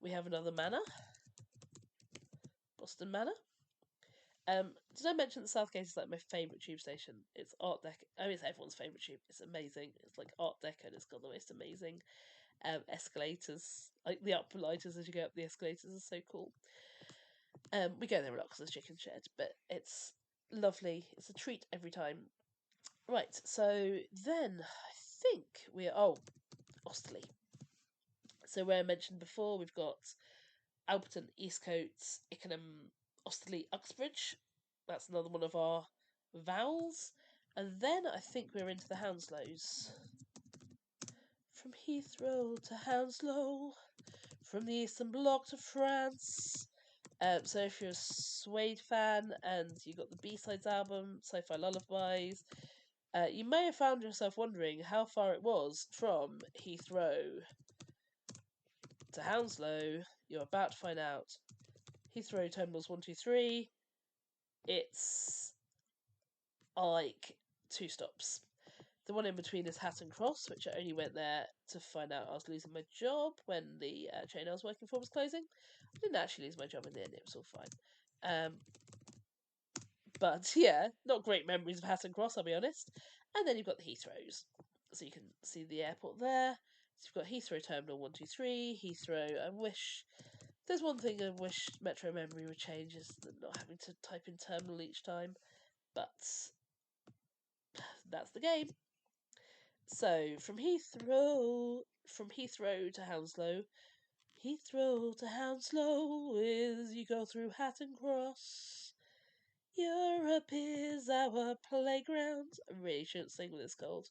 We have another manor, Boston Manor. Did I mention that Southgate is like my favourite tube station? It's Art Deco. I mean, it's everyone's favourite tube. It's amazing. It's like Art Deco, and it's got the most amazing escalators. Like the up lighters as you go up the escalators are so cool. We go there a lot because there's Chicken Shed, but it's lovely. It's a treat every time. Right, so then I think we're Osterley. So where I mentioned before, we've got Alperton, Eastcote, Ickenham, Osterley, Uxbridge. That's another one of our vowels. And then I think we're into the Hounslows. From Heathrow to Hounslow, from the Eastern Bloc to France. So if you're a Suede fan and you got the B-Sides album, Sci-Fi Lullabies, you may have found yourself wondering how far it was from Heathrow to Hounslow, you're about to find out. Heathrow Terminals 1, 2, 3. It's like 2 stops. The one in between is Hatton Cross, which I only went there to find out I was losing my job when the chain I was working for was closing. I didn't actually lose my job in the end, it was all fine. But yeah, not great memories of Hatton Cross, I'll be honest. And then you've got the Heathrows. So you can see the airport there. So you've got Heathrow Terminal 1, 2, 3, Heathrow. I wish. There's one thing I wish Metro Memory would change is not having to type in terminal each time. But that's the game. So from Heathrow to Hounslow, Heathrow to Hounslow is you go through Hatton Cross. Europe is our playground. I really shouldn't sing with this cold.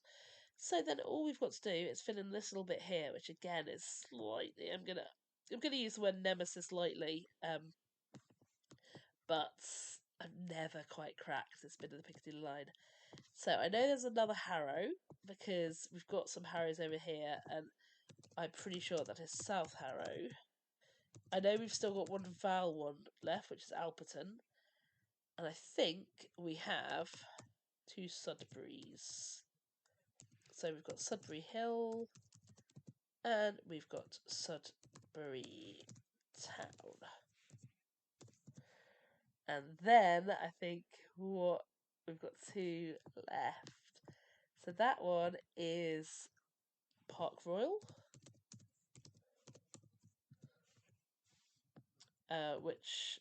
So then all we've got to do is fill in this little bit here, which again is slightly. I'm gonna use the word nemesis lightly, but I've never quite cracked this bit of the Piccadilly line. So I know there's another Harrow because we've got some Harrows over here, and I'm pretty sure that is South Harrow. I know we've still got one Val one left, which is Alperton, and I think we have 2 Sudburys. So we've got Sudbury Hill, and we've got Sudbury Town. And then I think what we've got 2 left. So that one is Park Royal, which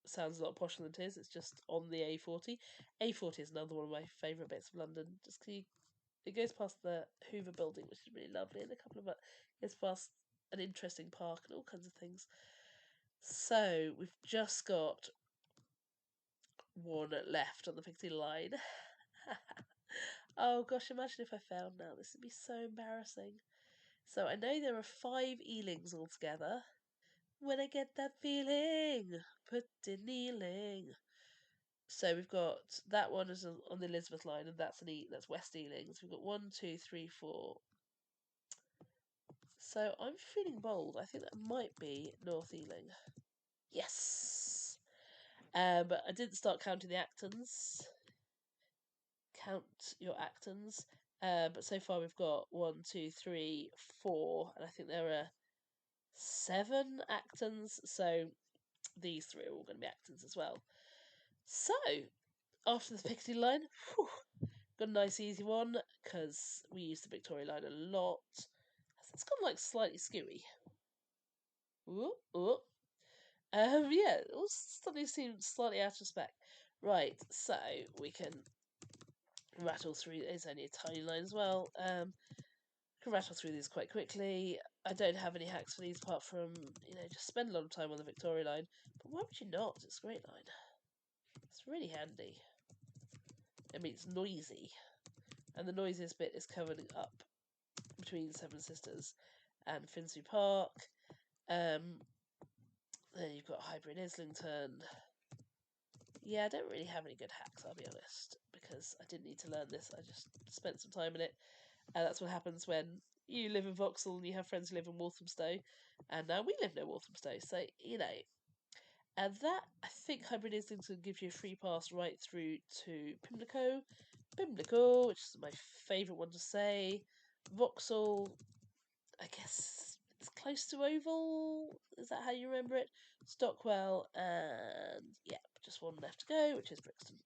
sounds a lot posher than it is. It's just on the A40. A40 is another one of my favourite bits of London. Just 'cause it goes past the Hoover Building, which is really lovely, and a couple of it goes past an interesting park and all kinds of things. So we've just got one left on the Piccadilly line. Oh gosh, imagine if I failed now. This would be so embarrassing. So I know there are 5 Ealings altogether. When I get that feeling, put it kneeling. So we've got that one is on the Elizabeth line, and that's West Ealing. So we've got 1, 2, 3, 4. So I'm feeling bold. I think that might be North Ealing. Yes. But I didn't start counting the Actons. Count your Actons. But so far we've got 1, 2, 3, 4, and I think there are 7 Actons. So these 3 are all going to be Actons as well. So after the Piccadilly line, got a nice easy one because we use the Victoria line a lot. It's gone like slightly skewy. Ooh, ooh. Yeah, it all suddenly seemed slightly out of spec. Right, so we can rattle through. It's only a tiny line as well. Can rattle through these quite quickly. I don't have any hacks for these apart from just spend a lot of time on the Victoria line. But why would you not? It's a great line. It's really handy. I mean, it's noisy, and the noisiest bit is covered up between Seven Sisters and Finsbury Park. Then you've got Highbury and Islington. Yeah, I don't really have any good hacks, I'll be honest, because I didn't need to learn this. I just spent some time in it. And that's what happens when you live in Vauxhall and you have friends who live in Walthamstow. And now we live near Walthamstow, so, And that, I think, Highbury and Islington gives you a free pass right through to Pimlico. Pimlico, which is my favourite one to say. Vauxhall, I guess it's close to Oval. Is that how you remember it? Stockwell, and yeah, just one left to go, which is Brixton.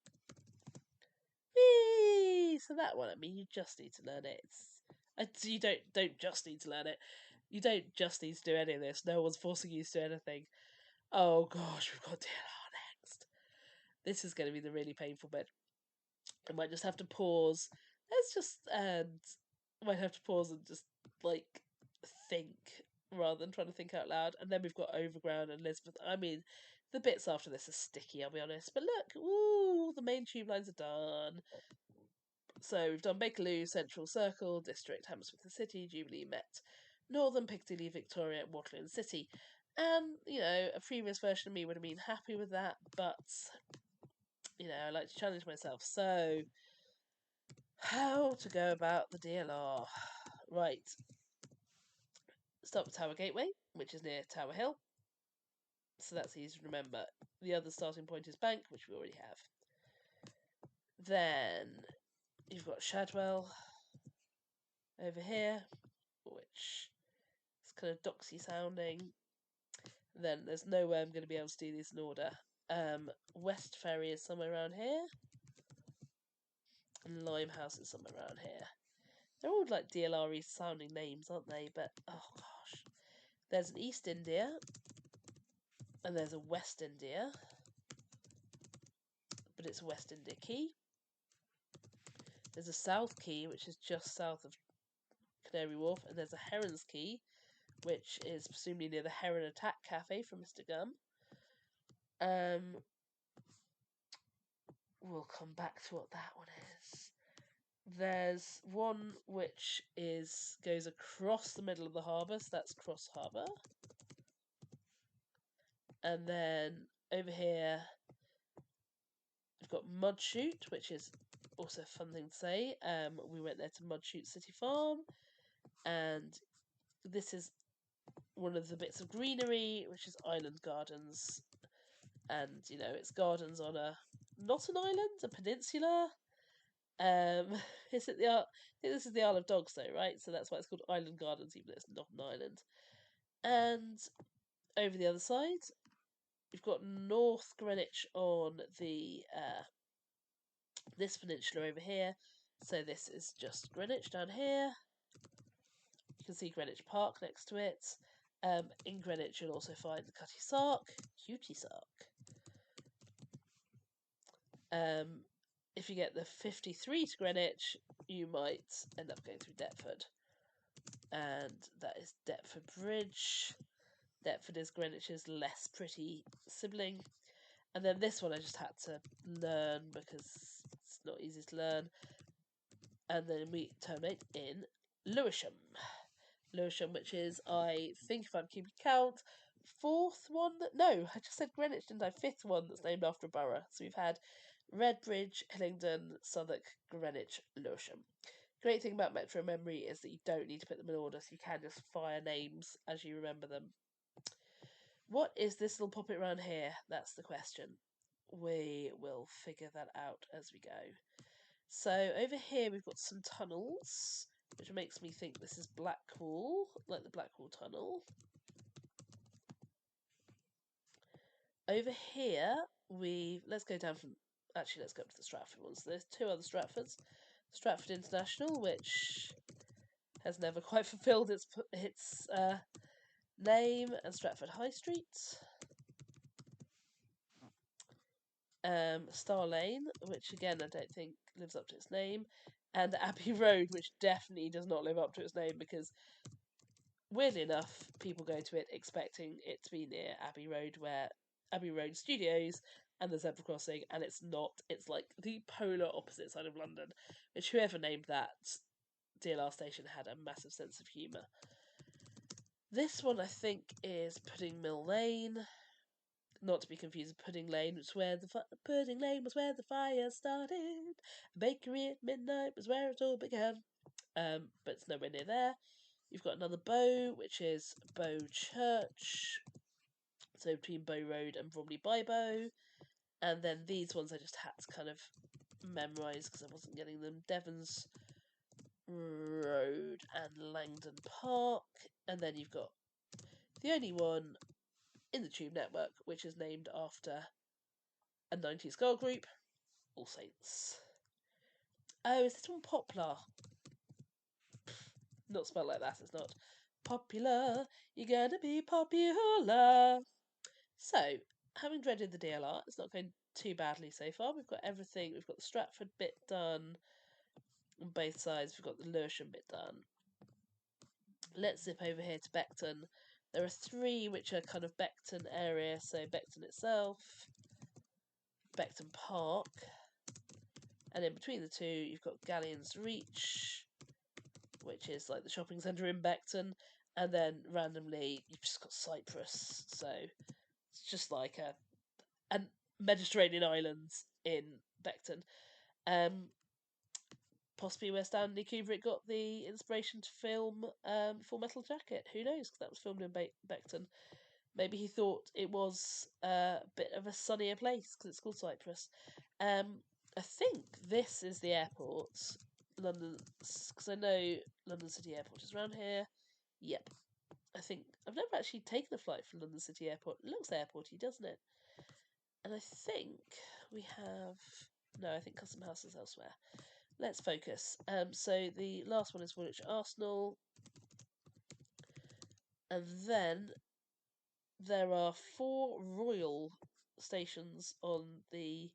Whee! So that one, I mean, you just need to learn it. You don't just need to learn it. You don't just need to do any of this. No one's forcing you to do anything. Oh gosh, we've got DLR next. This is going to be the really painful bit. I might just have to pause. I might have to pause and just like think rather than trying to think out loud. And then we've got Overground and Elizabeth. I mean, the bits after this are sticky, I'll be honest. But look, ooh, the main tube lines are done. So we've done Bakerloo, Central Circle, District, Hammersmith and City, Jubilee, Met, Northern, Piccadilly, Victoria, Waterloo and City. And, a previous version of me would have been happy with that, but, I like to challenge myself. So, how to go about the DLR? Right. start with Tower Gateway, which is near Tower Hill. So that's easy to remember. The other starting point is Bank, which we already have. Then you've got Shadwell over here, which is kind of docksy sounding. Then there's no way I'm going to be able to do these in order. West Ferry is somewhere around here. And Limehouse is somewhere around here. They're all like DLR-y sounding names, aren't they? But, oh gosh. There's an East India. And there's a West India. But it's West India Quay. There's a South Quay, which is just south of Canary Wharf. And there's a Heron's Quay, which is presumably near the Heron Attack Cafe from Mr. Gum. We'll come back to what that one is. There's one which goes across the middle of the harbour, so that's Cross Harbour. And then over here we've got Mudshoot, which is also a fun thing to say. We went there to Mudshoot City Farm, and this is one of the bits of greenery, which is Island Gardens. And, you know, it's gardens on not an island, a peninsula. Is it I think this is the Isle of Dogs though, right? So that's why it's called Island Gardens, even though it's not an island. And over the other side, you've got North Greenwich on the this peninsula over here. So this is just Greenwich down here. You can see Greenwich Park next to it. In Greenwich, you'll also find the Cutty Sark, Cutie Sark. If you get the 53 to Greenwich, you might end up going through Deptford. And that is Deptford Bridge. Deptford is Greenwich's less pretty sibling. And then this one I just had to learn because it's not easy to learn. And then we terminate in Lewisham. Lewisham, which is, I think if I'm keeping count, fourth one no, I just said Greenwich, didn't I? Fifth one that's named after a borough. So we've had Redbridge, Hillingdon, Southwark, Greenwich, Lewisham. Great thing about Metro Memory is that you don't need to put them in order, so you can just fire names as you remember them. What is this little poppet around here? That's the question. We will figure that out as we go. So over here we've got some tunnels, which makes me think this is Blackwall, like the Blackwall Tunnel. Over here let's go down from, actually let's go up to the Stratford ones. So there's two other Stratfords. Stratford International, which has never quite fulfilled its name, and Stratford High Street. Star Lane, which again I don't think lives up to its name, and Abbey Road, which definitely does not live up to its name because, weirdly enough, people go to it expecting it to be near Abbey Road, where Abbey Road Studios and the zebra crossing, and it's not. It's like the polar opposite side of London, which whoever named that DLR station had a massive sense of humour. This one I think is Pudding Mill Lane. Not to be confused with Pudding Lane, which where Pudding Lane was where the fire started. A bakery at midnight was where it all began. But it's nowhere near there. You've got another Bow, which is Bow Church. So between Bow Road and Bromley by Bow. And then these ones I just had to kind of memorise because I wasn't getting them. Devon's Road and Langdon Park. And then you've got the only one in the Tube network, which is named after a 90s girl group, All Saints. Oh, is this one Poplar? Not spelled like that, it's not. Popular, you're gonna be popular. So, having dreaded the DLR, it's not going too badly so far. We've got everything. We've got the Stratford bit done on both sides. We've got the Lewisham bit done. Let's zip over here to Beckton. There are three which are kind of Beckton area, so Beckton itself, Beckton Park, and in between the two you've got Galleon's Reach, which is like the shopping centre in Beckton, and then randomly you've just got Cyprus, so it's just like a Mediterranean islands in Beckton. possibly where Stanley Kubrick got the inspiration to film Full Metal Jacket. Who knows? Because that was filmed in Beckton. Maybe he thought it was a bit of a sunnier place because it's called Cyprus. I think this is the airport, London, because I know London City Airport is around here. Yep, I think I've never actually taken a flight from London City Airport. It looks airporty, doesn't it? And I think we have no. I think Custom House is elsewhere. Let's focus. So the last one is Woolwich Arsenal, and then there are 4 Royal stations on the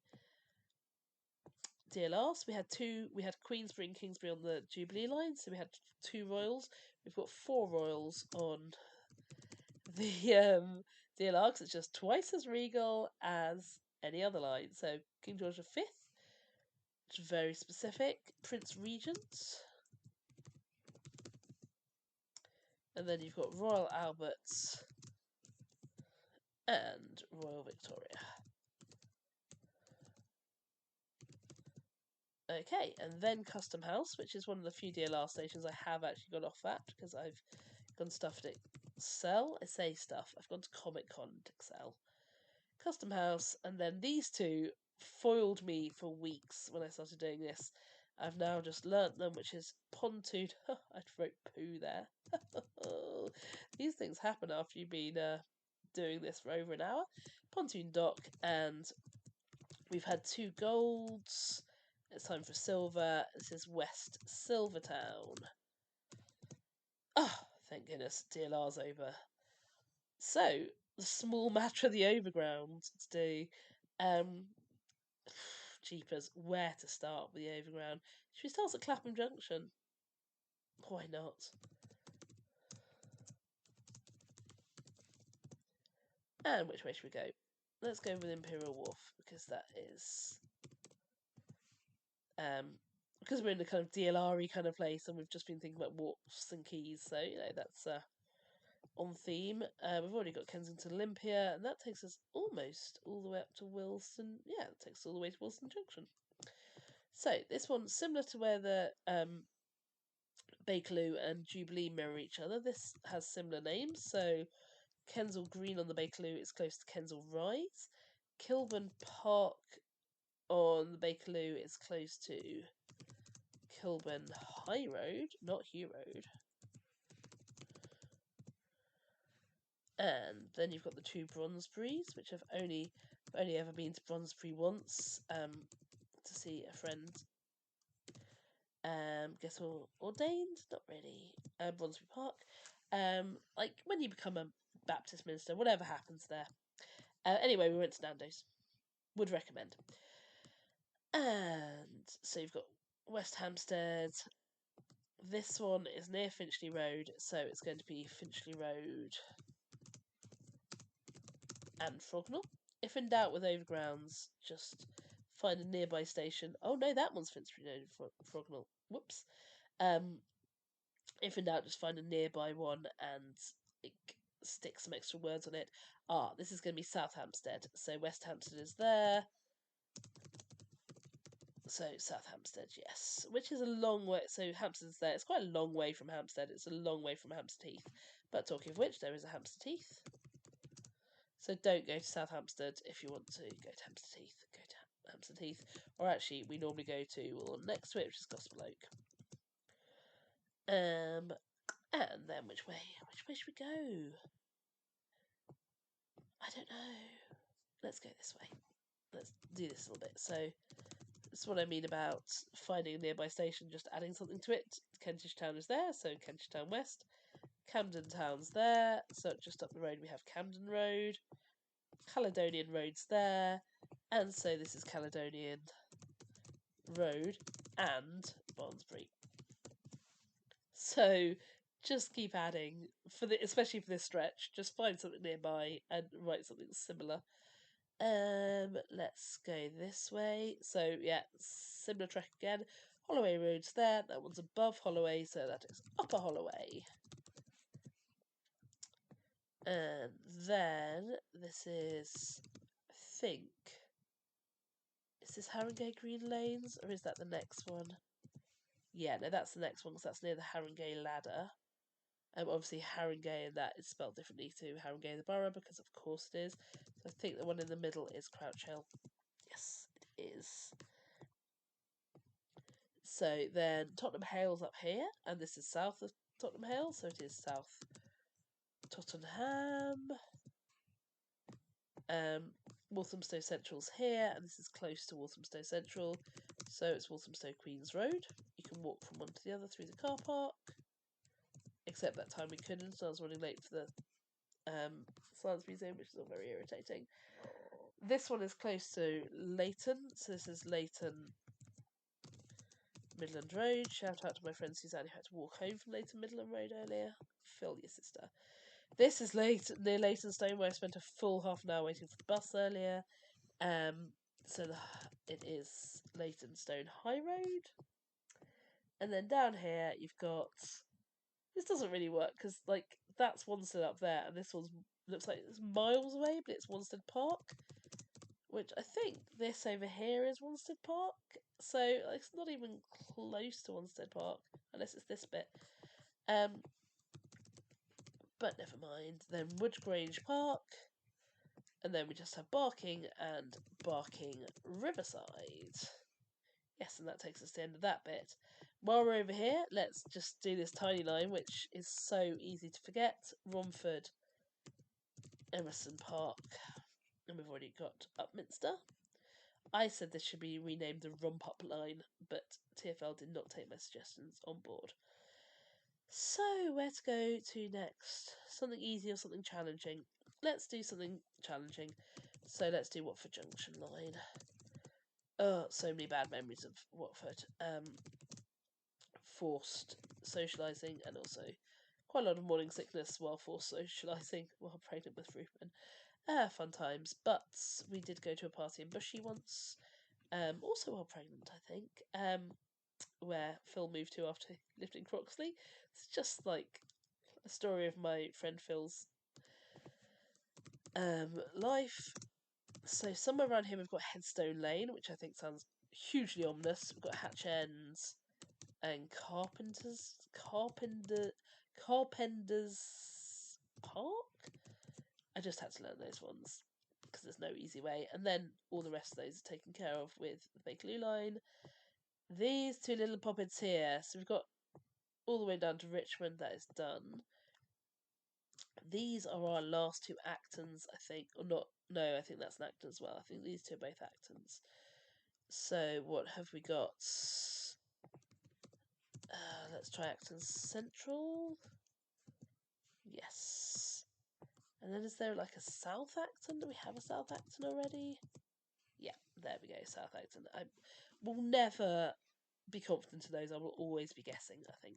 DLR. So we had two. We had Queensbury and Kingsbury on the Jubilee line. So we had 2 Royals. We've got 4 Royals on the DLR because it's just twice as regal as any other line. So King George V, which is very specific. Prince Regent. And then you've got Royal Alberts and Royal Victoria. Okay, and then Custom House, which is one of the few DLR stations I have actually gone off at because I've gone stuff at Excel. I say stuff, I've gone to Comic Con to Excel. Custom House, and then these two foiled me for weeks when I started doing this. I've now just learnt them, which is Pontoon. I wrote poo there. These things happen after you've been doing this for over an hour. Pontoon Dock, and we've had 2 golds. It's time for silver. This is West Silvertown. Oh, thank goodness, DLR's over. So, the small matter of the overground to do. Jeepers, where to start with the overground? Should we start at Clapham Junction? Why not? And which way should we go? Let's go with Imperial Wharf because that is because we're in the kind of DLR-y kind of place and we've just been thinking about wharfs and quays, so that's on theme. We've already got Kensington Olympia, and that takes us almost all the way up to Wilson. Yeah, it takes us all the way to Wilson Junction. So this one's similar to where the Bakerloo and Jubilee mirror each other. This has similar names. So Kensal Green on the Bakerloo is close to Kensal Rise. Kilburn Park on the Bakerloo is close to Kilburn High Road, not Hugh Road. And then you've got the 2 Brondesburys, which I've only ever been to Brondesbury once to see a friend get ordained. Not really. Brondesbury Park. Like when you become a Baptist minister, whatever happens there. Anyway, we went to Nando's. Would recommend. And so you've got West Hampstead. This one is near Finchley Road, so it's going to be Finchley Road and Frognall. If in doubt with overgrounds, just find a nearby station. Oh no, that one's Finchley Road and Frognall. Whoops. If in doubt, just find a nearby one and stick some extra words on it. This is going to be South Hampstead. So West Hampstead is there. So South Hampstead, yes, which is a long way. So Hampstead's there. It's quite a long way from Hampstead. It's a long way from Hampstead Heath. But talking of which, there is a Hampstead Heath. So don't go to South Hampstead if you want to go to Hampstead Heath. Go to Hampstead Heath, or actually, we normally go to next to it, which is Gospel Oak. And then which way? Which way should we go? I don't know. Let's go this way. Let's do this a little bit. So that's what I mean about finding a nearby station, just adding something to it. Kentish Town is there, so Kentish Town West. Camden Town's there, so just up the road we have Camden Road. Caledonian Road's there, and so this is Caledonian Road and Barnsbury. So just keep adding especially for this stretch. Just find something nearby and write something similar. Let's go this way. So yeah, similar track again. Holloway Road's there. That one's above Holloway, so that is Upper Holloway. And then this is, I think, is this Haringey Green Lanes or is that the next one? Yeah, no, that's the next one because that's near the Haringey ladder. Obviously, Haringey and that is spelled differently to Haringey the borough because, of course, it is. So I think the one in the middle is Crouch Hill. Yes, it is. So then Tottenham Hale's up here, and this is south of Tottenham Hale, so it is South Tottenham. Walthamstow Central's here, and this is close to Walthamstow Central, so it's Walthamstow Queens Road. You can walk from one to the other through the car park. Except that time we couldn't, so I was running late for the Science Museum, which is all very irritating. This one is close to Leighton, so this is Leighton Midland Road. Shout out to my friend Suzanne who had to walk home from Leighton Midland Road earlier. Phil, your sister. This is near Leytonstone, where I spent a full half an hour waiting for the bus earlier. So it is Leytonstone High Road. And then down here you've got... This doesn't really work because like that's Wanstead up there, and this one's looks like it's miles away, but it's Wanstead Park, which I think this over here is Wanstead Park. So it's not even close to Wanstead Park unless it's this bit. But never mind. Then Woodgrange Park, and then we just have Barking and Barking Riverside. Yes, and that takes us to the end of that bit. While we're over here, let's just do this tiny line, which is so easy to forget. Romford, Emerson Park, and we've already got Upminster. I said this should be renamed the Rump Up line, but TfL did not take my suggestions on board. So, where to go to next? Something easy or something challenging? Let's do something challenging. So let's do Watford Junction line. Oh, so many bad memories of Watford. Forced socialising and also quite a lot of morning sickness while forced socialising while pregnant with Ruben. Fun times. But we did go to a party in Bushy once, also while pregnant, I think, where Phil moved to after he lived in Croxley. It's just like a story of my friend Phil's life. So somewhere around here we've got Headstone Lane, which I think sounds hugely ominous. We've got Hatch Ends and Carpenter's Park. I just had to learn those ones because there's no easy way. And then all the rest of those are taken care of with the Bakerloo line. These two little poppets here. So we've got all the way down to Richmond. That is done. These are our last two Actons, I think. Or not. No, I think that's an Acton as well. I think these two are both Actons. So what have we got? Let's try Acton Central. Yes. And then is there like a South Acton? Do we have a South Acton already? Yeah, there we go, South Acton. I will never be confident in those. I will always be guessing, I think.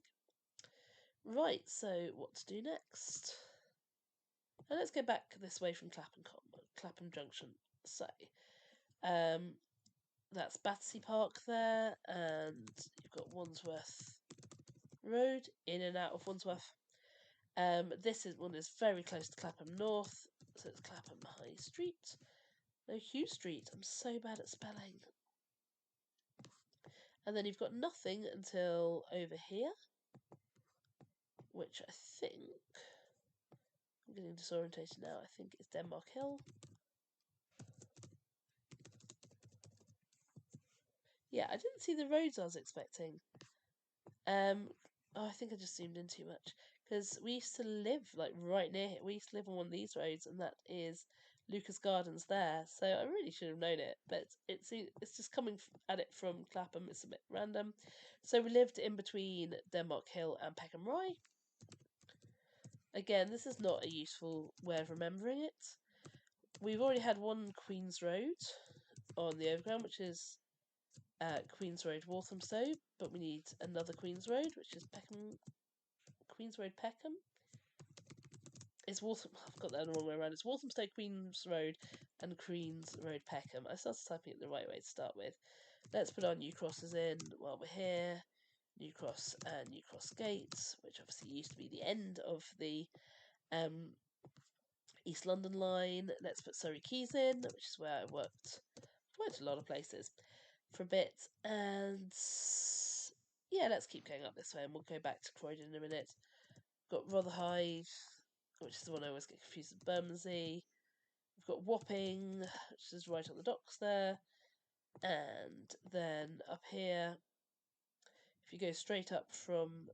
Right, so what to do next? And let's go back this way from Clapham Junction. So, that's Battersea Park there, and you've got Wandsworth Road, in and out of Wandsworth. This one is very close to Clapham North, so it's Clapham High Street. No, Hugh Street. I'm so bad at spelling. And then you've got nothing until over here, which I think... I'm getting disorientated now. I think it's Denmark Hill. Yeah, I didn't see the roads I was expecting. I think I just zoomed in too much. Because we used to live, like, right near here. We used to live on one of these roads, and that is Lucas Gardens there. So I really should have known it. But it's just coming at it from Clapham. It's a bit random. So we lived in between Denmark Hill and Peckham Rye. Again, this is not a useful way of remembering it. We've already had one Queen's Road on the overground, which is Queen's Road Walthamstow, but we need another Queen's Road, which is Queen's Road Peckham. I've got that the wrong way around. It's Walthamstow, Queen's Road, and Queen's Road Peckham. I started typing it the right way to start with. Let's put our New Crosses in while we're here. New Cross and New Cross Gates, which obviously used to be the end of the East London line. Let's put Surrey Quays in, which is where I worked. I've worked a lot of places for a bit. And yeah, let's keep going up this way and we'll go back to Croydon in a minute. Got Rotherhithe, which is the one I always get confused with Bermondsey. We've got Wapping, which is right on the docks there. And then up here, if you go straight up from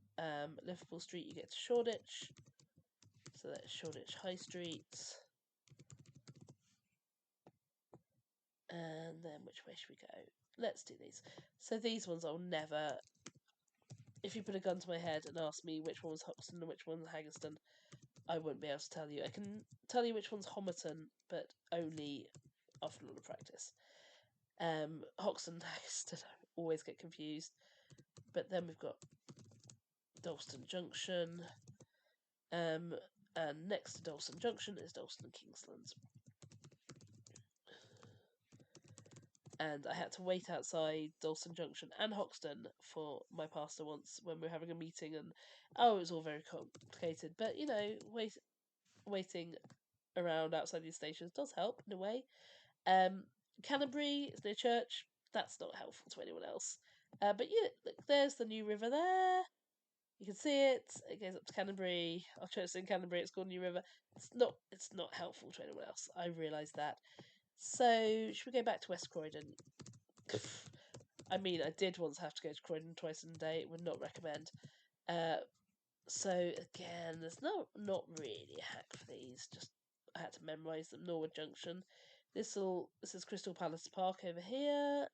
Liverpool Street, you get to Shoreditch. So that's Shoreditch High Street. And then which way should we go? Let's do these. So these ones I'll never... If you put a gun to my head and ask me which one's Hoxton and which one's Haggerston, I wouldn't be able to tell you. I can tell you which one's Homerton, but only after a lot of practice. Hoxton and Haggerston always get confused. But then we've got Dalston Junction. And next to Dalston Junction is Dalston and Kingslands. And I had to wait outside Dalston Junction and Hoxton for my pastor once when we were having a meeting, and it was all very complicated. But you know, waiting around outside these stations does help in a way. Canterbury is near church. That's not helpful to anyone else. But yeah, look, there's the New River there. You can see it. It goes up to Canterbury. Our church is in Canterbury. It's called New River. It's not helpful to anyone else. I realise that. So should we go back to West Croydon? I mean, I did once have to go to Croydon twice in a day. Would not recommend. So again, there's not really a hack for these. Just I had to memorise them. Norwood Junction. This is Crystal Palace Park over here.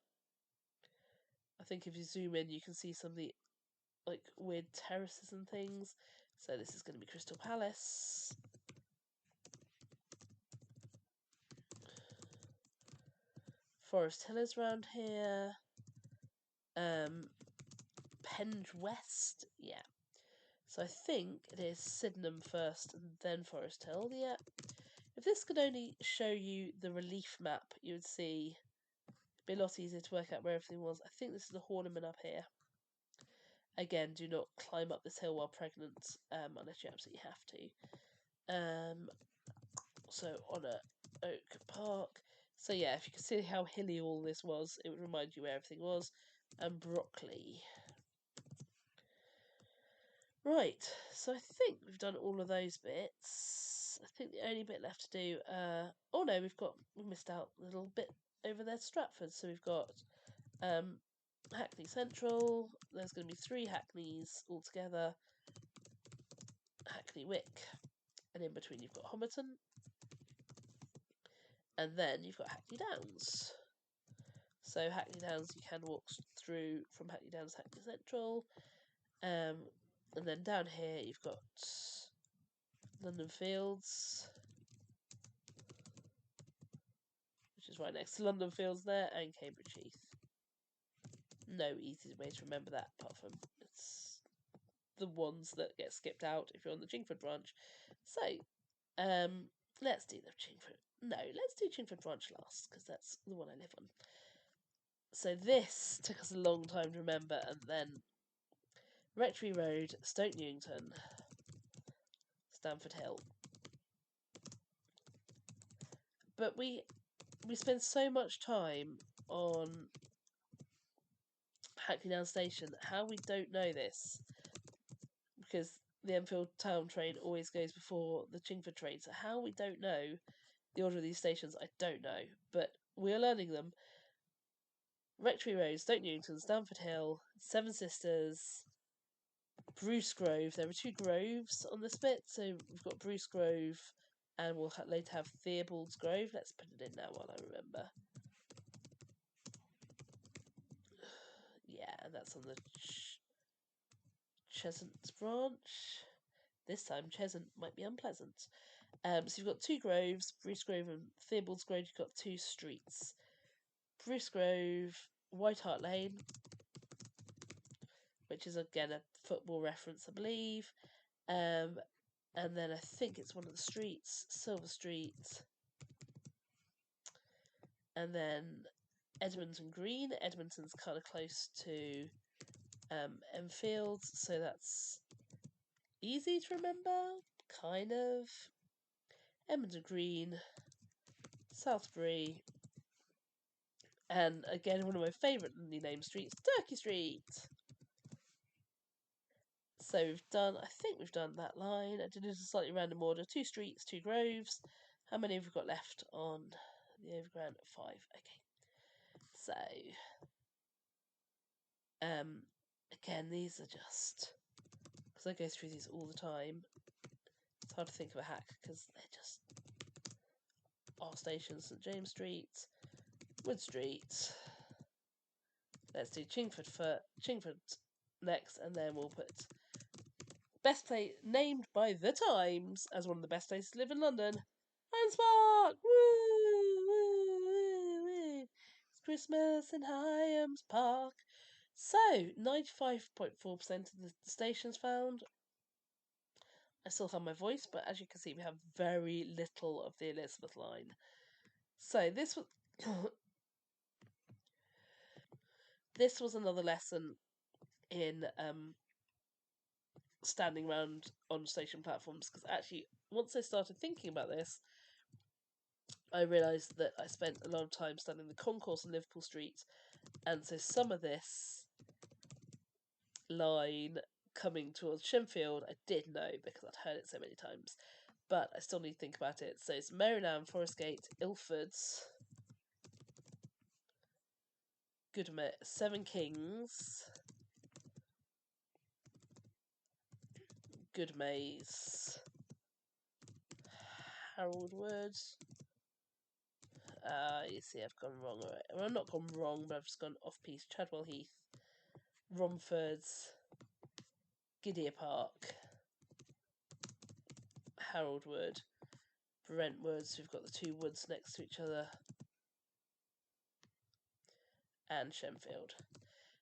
I think if you zoom in, you can see some of the like weird terraces and things. So this is going to be Crystal Palace. Forest Hill is round here. Penge West, yeah. So I think it is Sydenham first and then Forest Hill, yeah. If this could only show you the relief map, you would see it'd be a lot easier to work out where everything was. I think this is the Horniman up here. Again, do not climb up this hill while pregnant, unless you absolutely have to. So Honor Oak Park. So yeah, if you could see how hilly all this was, it would remind you where everything was. And Brockley. Right, so I think we've done all of those bits. I think the only bit left to do, oh no, we missed out a little bit over there, Stratford. So we've got Hackney Central. There's going to be 3 Hackneys altogether. Hackney Wick, and in between you've got Homerton, and then you've got Hackney Downs. So Hackney Downs you can walk through from Hackney Downs to Hackney Central, and then down here you've got London Fields, which is right next to London Fields there, and Cambridge Heath. No easy way to remember that apart from it's the ones that get skipped out if you're on the Chingford branch. So, let's do the Chingford. No, let's do Chingford branch last because that's the one I live on. So this took us a long time to remember, and then Rectory Road, Stoke Newington, Stamford Hill. But we spend so much time on Hackney Down Station. How we don't know this, because the Enfield Town train always goes before the Chingford train. So how we don't know the order of these stations, I don't know. But we're learning them. Rectory Road, Stoke Newington, Stamford Hill, Seven Sisters, Bruce Grove. There are 2 groves on this bit, so we've got Bruce Grove, and we'll later have Theobald's Grove. Let's put it in now while I remember. Yeah, and that's on the Cheshunt branch. This time, Cheshunt might be unpleasant. So you've got 2 groves, Bruce Grove and Theobald's Grove. You've got 2 streets. Bruce Grove, White Hart Lane, which is again a football reference, I believe. And then I think it's one of the streets, Silver Street. And then Edmonton Green. Edmonton's kind of close to Enfield, so that's easy to remember, kind of. Edmonton Green, Southbury, and again one of my favourite named streets, Turkey Street. So I think we've done that line. I did it in a slightly random order. 2 streets, 2 groves. How many have we got left on the overground? 5. Okay. So, again, these are just, because I go through these all the time, it's hard to think of a hack because they're just our stations. St James Street, Wood Street. Let's do Chingford next, and then we'll put best place named by the Times as one of the best places to live in London. Hyams Park! Woo! Woo! Woo! Woo! It's Christmas in Hyams Park. So, 95.4% of the stations found. I still have my voice, but as you can see, we have very little of the Elizabeth line. So, this was. This was another lesson in standing around on station platforms, because actually, once I started thinking about this, I realised that I spent a lot of time standing the concourse on Liverpool Street, and so some of this line coming towards Shenfield I did know because I'd heard it so many times, but I still need to think about it. So it's Maryland, Forest Gate, Ilfords, Seven Kings, Goodmays, Harold Wood. You see, I've gone wrong. Right? Well, I've not gone wrong, but I've just gone off piece. Chadwell Heath, Romfords, Gidea Park, Harold Wood, Brentwoods. We've got the 2 woods next to each other, and Shenfield.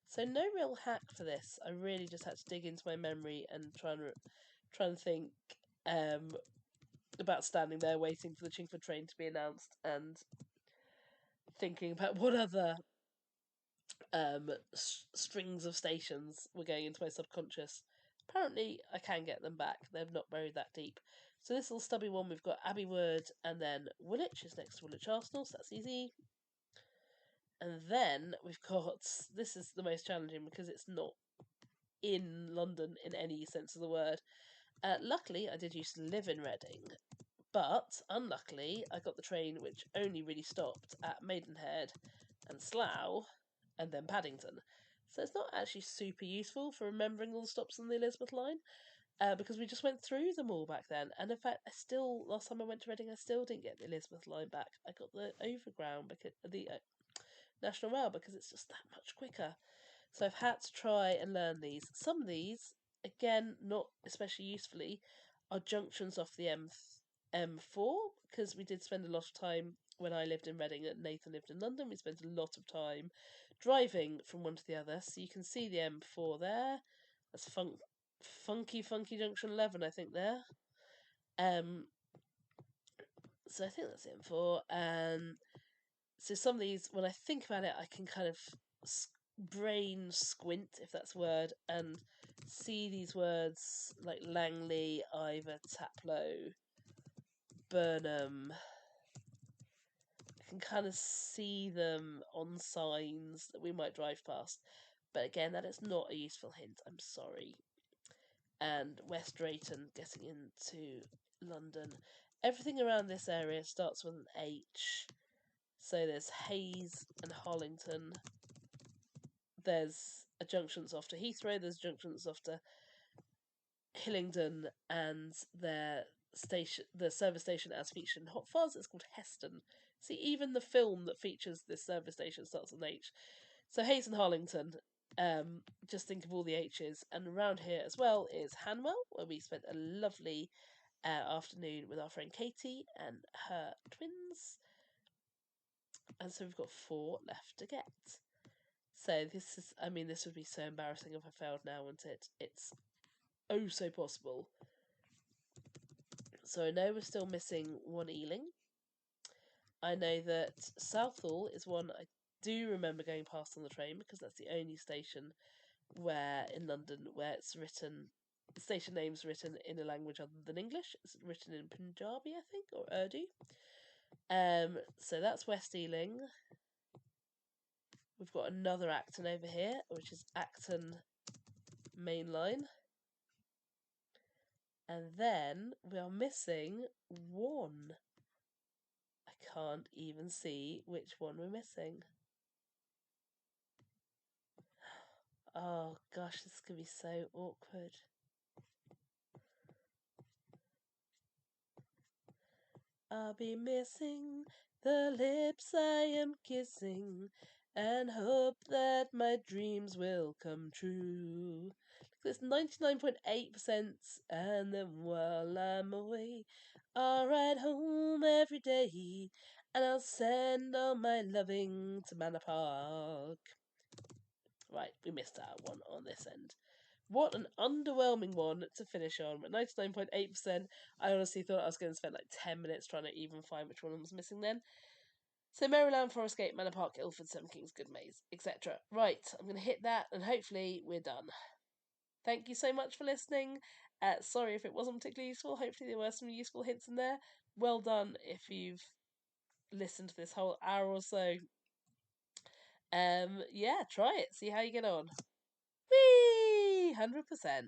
So no real hack for this. I really just had to dig into my memory and try and think about standing there waiting for the Chingford train to be announced and thinking about what other strings of stations were going into my subconscious. Apparently, I can get them back. They're not buried that deep. So this little stubby one, we've got Abbey Wood, and then Woolwich is next to Woolwich Arsenal, so that's easy. And then we've got, this is the most challenging because it's not in London in any sense of the word. Luckily, I did used to live in Reading, but unluckily, I got the train which only really stopped at Maidenhead and Slough and then Paddington. So it's not actually super useful for remembering all the stops on the Elizabeth line. Because we just went through them all back then, and in fact, last time I went to Reading, I still didn't get the Elizabeth line back. I got the Overground because the National Rail because it's just that much quicker. So I've had to try and learn these. Some of these, again, not especially usefully, are junctions off the M4 because we did spend a lot of time when I lived in Reading and Nathan lived in London. We spent a lot of time driving from one to the other. So you can see the M4 there. That's funky junction 11, I think there. So I think that's the M4. So some of these, when I think about it, I can kind of brain squint, if that's a word, and see these words like Langley, Ivor, Taplow, Burnham. I can kind of see them on signs that we might drive past. But again, that is not a useful hint. I'm sorry. And West Drayton getting into London. Everything around this area starts with an H. So there's Hayes and Harlington. There's a junctions off to Heathrow. There's junctions off to Hillingdon, and their station, the service station as featured in Hot Fuzz, is called Heston. See, even the film that features this service station starts with an H. So Hayes and Harlington. Just think of all the H's, and around here as well is Hanwell, where we spent a lovely afternoon with our friend Katie and her twins. And so we've got 4 left to get. So this would be so embarrassing if I failed now, wouldn't it? It's oh so possible. So I know we're still missing one Ealing. I know that Southall is one I do remember going past on the train because that's the only station in London where it's written, the station name's written in a language other than English. It's written in Punjabi, I think, or Urdu. So that's West Ealing. We've got another Acton over here, which is Acton Main Line. And then we are missing one. I can't even see which one we're missing. Oh gosh, this could be so awkward. I'll be missing the lips I am kissing and hope that my dreams will come true. It's 99.8%, and then while I'm away, I'll ride home every day and I'll send all my loving to Manor Park. Right, we missed out one on this end. What an underwhelming one to finish on. But 99.8%, I honestly thought I was going to spend like 10 minutes trying to even find which one was missing then. So Maryland, Forest Gate, Manor Park, Ilford, Seven Kings, Good Maze, etc. Right, I'm going to hit that and hopefully we're done. Thank you so much for listening. Sorry if it wasn't particularly useful. Hopefully there were some useful hints in there. Well done if you've listened to this whole hour or so. Yeah, try it. See how you get on. Whee! 100%.